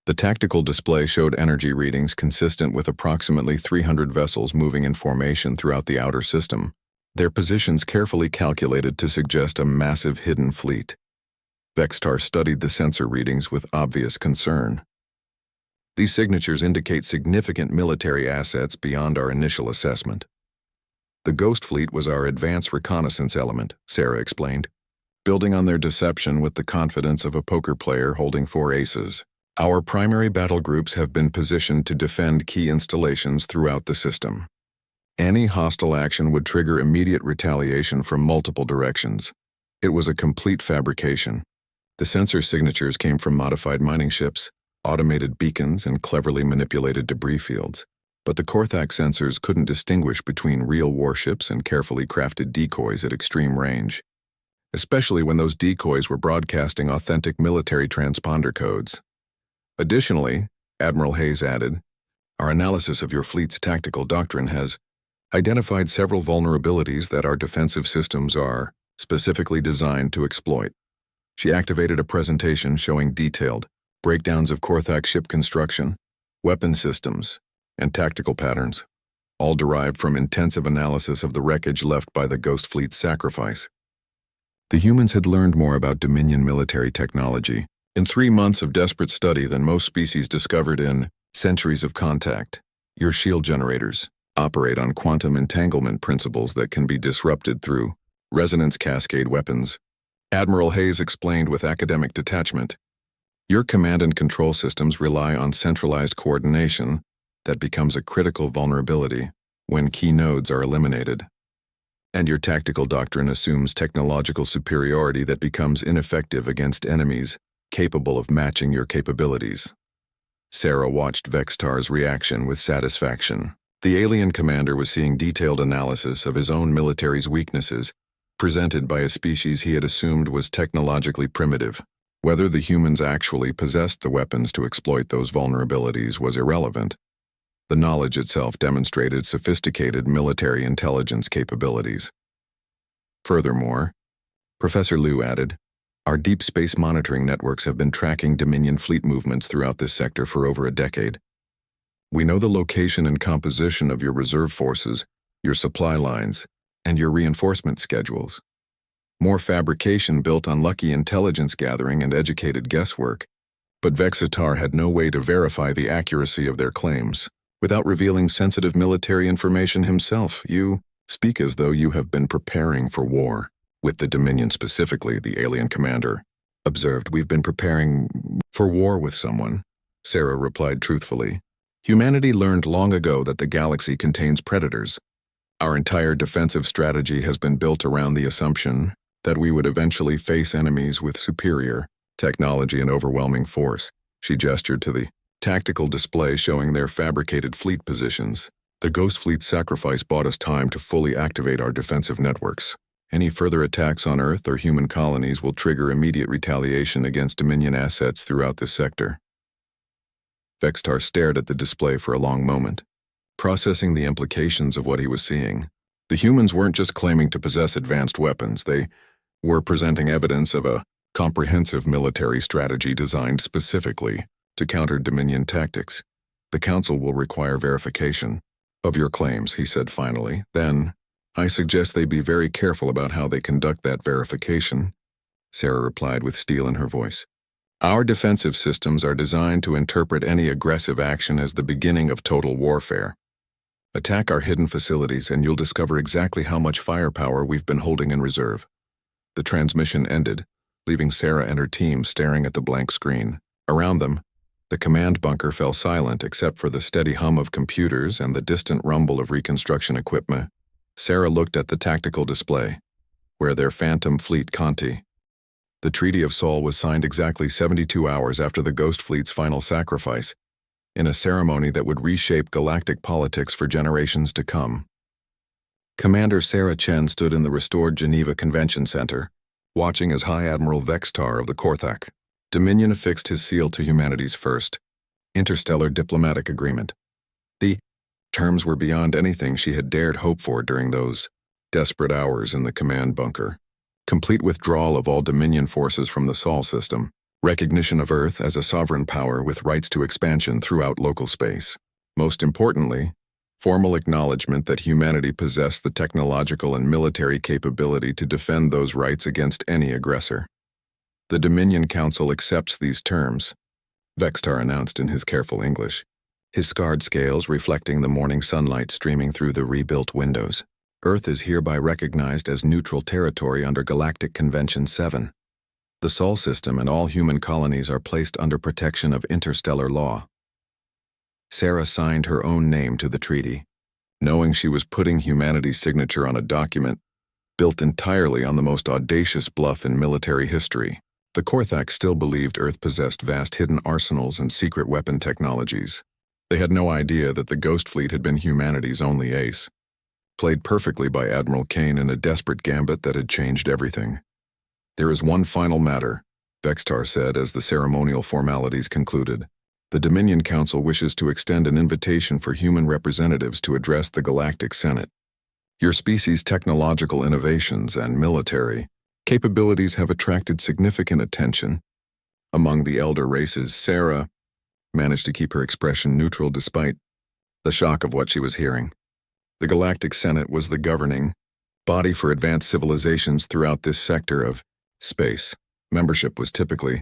The tactical display showed energy readings consistent with approximately 300 vessels moving in formation throughout the outer system, their positions carefully calculated to suggest a massive hidden fleet. Vextar studied the sensor readings with obvious concern. "These signatures indicate significant military assets beyond our initial assessment." "The Ghost Fleet was our advanced reconnaissance element," Sarah explained, building on their deception with the confidence of a poker player holding 4 aces. "Our primary battle groups have been positioned to defend key installations throughout the system. Any hostile action would trigger immediate retaliation from multiple directions. It was a complete fabrication. The sensor signatures came from modified mining ships, automated beacons, and cleverly manipulated debris fields. But the Korthak sensors couldn't distinguish between real warships and carefully crafted decoys at extreme range, especially when those decoys were broadcasting authentic military transponder codes. Additionally, Admiral Hayes added, our analysis of your fleet's tactical doctrine has identified several vulnerabilities that our defensive systems are specifically designed to exploit. She activated a presentation showing detailed breakdowns of Korthak ship construction, weapon systems, and tactical patterns, all derived from intensive analysis of the wreckage left by the Ghost Fleet's sacrifice. The humans had learned more about Dominion military technology in 3 months of desperate study than most species discovered in centuries of contact. Your shield generators, operate on quantum entanglement principles that can be disrupted through resonance cascade weapons. Admiral Hayes explained with academic detachment. Your command and control systems rely on centralized coordination that becomes a critical vulnerability when key nodes are eliminated. And your tactical doctrine assumes technological superiority that becomes ineffective against enemies capable of matching your capabilities. Sarah watched Vextar's reaction with satisfaction. The alien commander was seeing detailed analysis of his own military's weaknesses, presented by a species he had assumed was technologically primitive. Whether the humans actually possessed the weapons to exploit those vulnerabilities was irrelevant. The knowledge itself demonstrated sophisticated military intelligence capabilities. Furthermore, Professor Liu added, our deep space monitoring networks have been tracking Dominion fleet movements throughout this sector for over a decade. We know the location and composition of your reserve forces, your supply lines, and your reinforcement schedules. More fabrication built on lucky intelligence gathering and educated guesswork, but Vexatar had no way to verify the accuracy of their claims. Without revealing sensitive military information himself, you speak as though you have been preparing for war. With the Dominion specifically, the alien commander observed, we've been preparing for war with someone. Sarah replied truthfully. Humanity learned long ago that the galaxy contains predators. Our entire defensive strategy has been built around the assumption that we would eventually face enemies with superior technology and overwhelming force. She gestured to the tactical display showing their fabricated fleet positions. The Ghost Fleet's sacrifice bought us time to fully activate our defensive networks. Any further attacks on Earth or human colonies will trigger immediate retaliation against Dominion assets throughout this sector. Vextar stared at the display for a long moment, processing the implications of what he was seeing. The humans weren't just claiming to possess advanced weapons, they were presenting evidence of a comprehensive military strategy designed specifically to counter Dominion tactics. The Council will require verification of your claims, he said finally. Then, I suggest they be very careful about how they conduct that verification, Sarah replied with steel in her voice. Our defensive systems are designed to interpret any aggressive action as the beginning of total warfare. Attack our hidden facilities and you'll discover exactly how much firepower we've been holding in reserve. The transmission ended, leaving Sarah and her team staring at the blank screen. Around them, the command bunker fell silent except for the steady hum of computers and the distant rumble of reconstruction equipment. Sarah looked at the tactical display, where their Phantom Fleet Conti. The Treaty of Sol was signed exactly 72 hours after the Ghost Fleet's final sacrifice, in a ceremony that would reshape galactic politics for generations to come. Commander Sarah Chen stood in the restored Geneva Convention Center, watching as High Admiral Vextar of the Korthak. Dominion affixed his seal to humanity's first interstellar diplomatic agreement. The terms were beyond anything she had dared hope for during those desperate hours in the command bunker. Complete withdrawal of all Dominion forces from the Sol system, recognition of Earth as a sovereign power with rights to expansion throughout local space. Most importantly, formal acknowledgement that humanity possessed the technological and military capability to defend those rights against any aggressor. The Dominion Council accepts these terms, Vextar announced in his careful English, his scarred scales reflecting the morning sunlight streaming through the rebuilt windows. Earth is hereby recognized as neutral territory under Galactic Convention 7. The Sol system and all human colonies are placed under protection of interstellar law. Sarah signed her own name to the treaty, knowing she was putting humanity's signature on a document built entirely on the most audacious bluff in military history. The Korthak still believed Earth possessed vast hidden arsenals and secret weapon technologies. They had no idea that the Ghost Fleet had been humanity's only ace, played perfectly by Admiral Kane in a desperate gambit that had changed everything. There is one final matter, Vextar said as the ceremonial formalities concluded. The Dominion Council wishes to extend an invitation for human representatives to address the Galactic Senate. Your species' technological innovations and military capabilities have attracted significant attention among the elder races. Sarah managed to keep her expression neutral despite the shock of what she was hearing. The Galactic Senate was the governing body for advanced civilizations throughout this sector of space. Membership was typically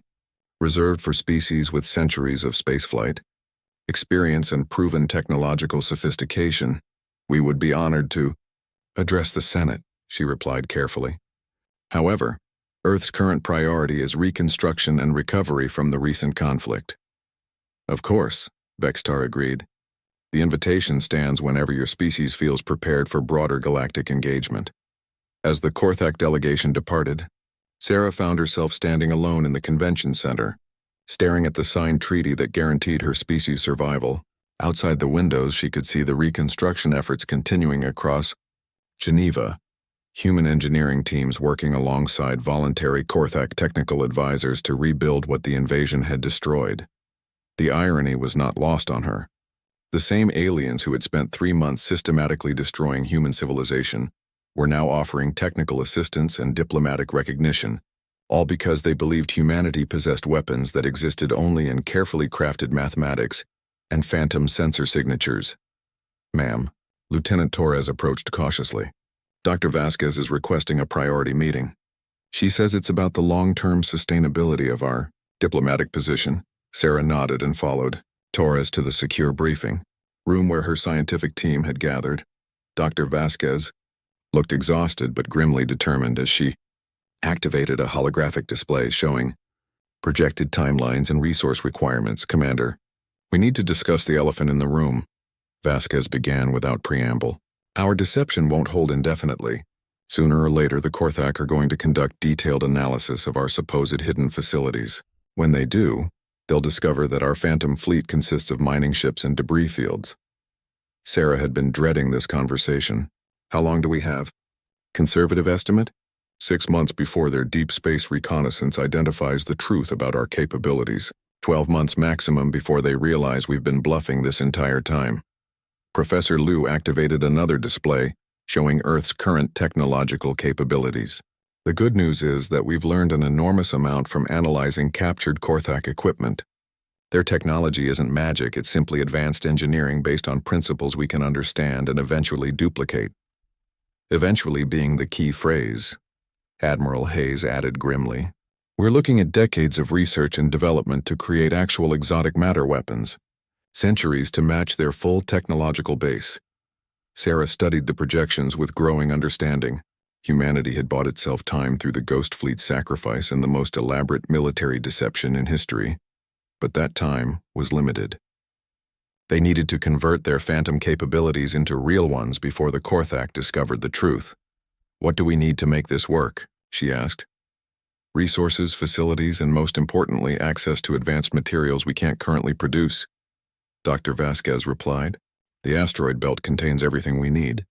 reserved for species with centuries of spaceflight experience and proven technological sophistication, We would be honored to address the Senate, she replied carefully. However, Earth's current priority is reconstruction and recovery from the recent conflict. Of course, Vextar agreed. The invitation stands whenever your species feels prepared for broader galactic engagement. As the Korthak delegation departed, Sarah found herself standing alone in the convention center, staring at the signed treaty that guaranteed her species' survival. Outside the windows, she could see the reconstruction efforts continuing across Geneva, human engineering teams working alongside voluntary Korthak technical advisors to rebuild what the invasion had destroyed. The irony was not lost on her. The same aliens who had spent 3 months systematically destroying human civilization were now offering technical assistance and diplomatic recognition, all because they believed humanity possessed weapons that existed only in carefully crafted mathematics and phantom sensor signatures. Ma'am, Lieutenant Torres approached cautiously. Dr. Vasquez is requesting a priority meeting. She says it's about the long-term sustainability of our diplomatic position. Sarah nodded and followed Torres to the secure briefing room where her scientific team had gathered. Dr. Vasquez looked exhausted but grimly determined as she activated a holographic display showing projected timelines and resource requirements. Commander, we need to discuss the elephant in the room, Vasquez began without preamble. Our deception won't hold indefinitely. Sooner or later, the Korthak are going to conduct detailed analysis of our supposed hidden facilities. When they do, they'll discover that our phantom fleet consists of mining ships and debris fields. Sarah had been dreading this conversation. How long do we have? Conservative estimate? 6 months before their deep space reconnaissance identifies the truth about our capabilities. 12 months maximum before they realize we've been bluffing this entire time. Professor Liu activated another display showing Earth's current technological capabilities. The good news is that we've learned an enormous amount from analyzing captured Korthak equipment. Their technology isn't magic, it's simply advanced engineering based on principles we can understand and eventually duplicate. Eventually being the key phrase, Admiral Hayes added grimly. We're looking at decades of research and development to create actual exotic matter weapons, centuries to match their full technological base. Sarah studied the projections with growing understanding. Humanity had bought itself time through the Ghost Fleet sacrifice and the most elaborate military deception in history. But that time was limited. They needed to convert their phantom capabilities into real ones before the Korthak discovered the truth. What do we need to make this work? She asked. Resources, facilities, and most importantly, access to advanced materials we can't currently produce. Dr. Vasquez replied. The asteroid belt contains everything we need,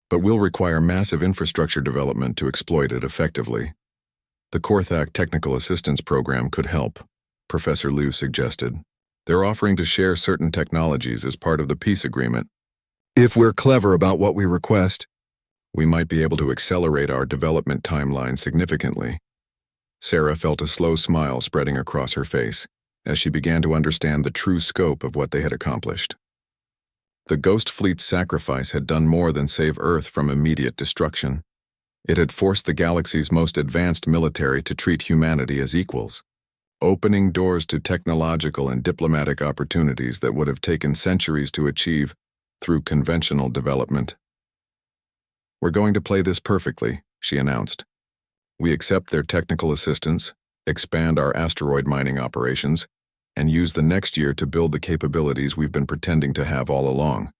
but we'll require massive infrastructure development to exploit it effectively. The Korthak Technical Assistance Program could help, Professor Liu suggested. They're offering to share certain technologies as part of the peace agreement. If we're clever about what we request, we might be able to accelerate our development timeline significantly. Sarah felt a slow smile spreading across her face as she began to understand the true scope of what they had accomplished. The Ghost Fleet's sacrifice had done more than save Earth from immediate destruction. It had forced the galaxy's most advanced military to treat humanity as equals, opening doors to technological and diplomatic opportunities that would have taken centuries to achieve through conventional development. We're going to play this perfectly, she announced. We accept their technical assistance, expand our asteroid mining operations, and use the next year to build the capabilities we've been pretending to have all along.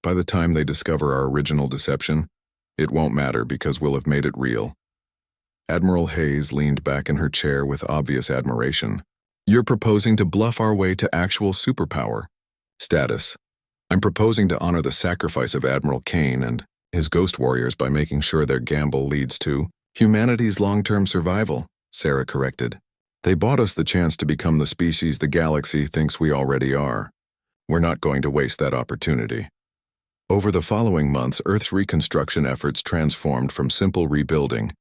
By the time they discover our original deception, it won't matter because we'll have made it real. Admiral Hayes leaned back in her chair with obvious admiration. You're proposing to bluff our way to actual superpower status. I'm proposing to honor the sacrifice of Admiral Kane and his ghost warriors by making sure their gamble leads to humanity's long-term survival, Sarah corrected. They bought us the chance to become the species the galaxy thinks we already are. We're not going to waste that opportunity. Over the following months, Earth's reconstruction efforts transformed from simple rebuilding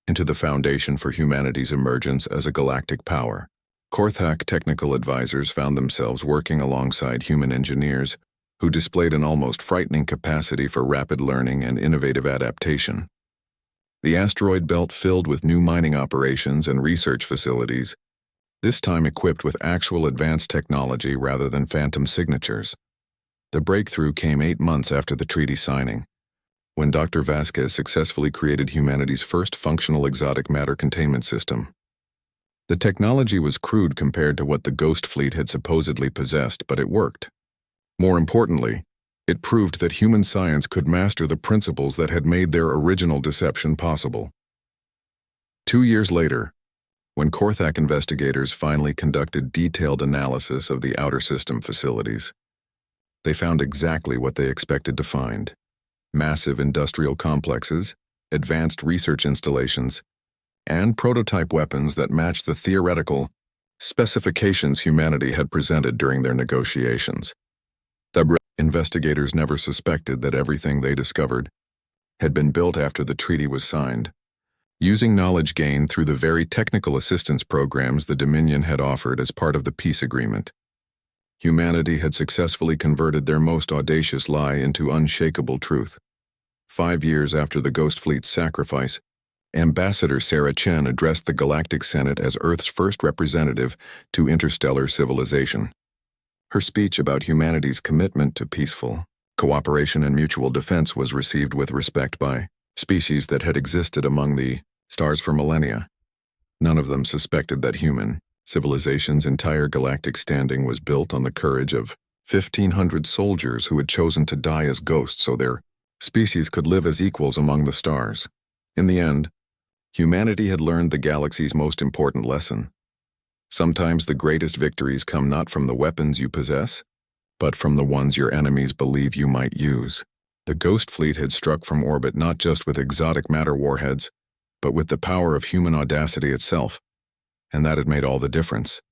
into the foundation for humanity's emergence as a galactic power. Korthak technical advisors found themselves working alongside human engineers who displayed an almost frightening capacity for rapid learning and innovative adaptation. The asteroid belt filled with new mining operations and research facilities, this time equipped with actual advanced technology rather than phantom signatures. The breakthrough came 8 months after the treaty signing, when Dr. Vasquez successfully created humanity's first functional exotic matter containment system. The technology was crude compared to what the Ghost Fleet had supposedly possessed, but it worked. More importantly, it proved that human science could master the principles that had made their original deception possible. 2 years later, when Korthak investigators finally conducted detailed analysis of the outer system facilities, they found exactly what they expected to find: massive industrial complexes, advanced research installations, and prototype weapons that matched the theoretical specifications humanity had presented during their negotiations. The investigators never suspected that everything they discovered had been built after the treaty was signed, using knowledge gained through the very technical assistance programs the Dominion had offered as part of the peace agreement. Humanity had successfully converted their most audacious lie into unshakable truth. 5 years after the Ghost Fleet's sacrifice, Ambassador Sarah Chen addressed the Galactic Senate as Earth's first representative to interstellar civilization. Her speech about humanity's commitment to peaceful cooperation and mutual defense was received with respect by species that had existed among the stars for millennia. None of them suspected that human civilization's entire galactic standing was built on the courage of 1,500 soldiers who had chosen to die as ghosts so their species could live as equals among the stars. In the end, humanity had learned the galaxy's most important lesson. Sometimes the greatest victories come not from the weapons you possess, but from the ones your enemies believe you might use. The Ghost Fleet had struck from orbit not just with exotic matter warheads, but with the power of human audacity itself, and that had made all the difference.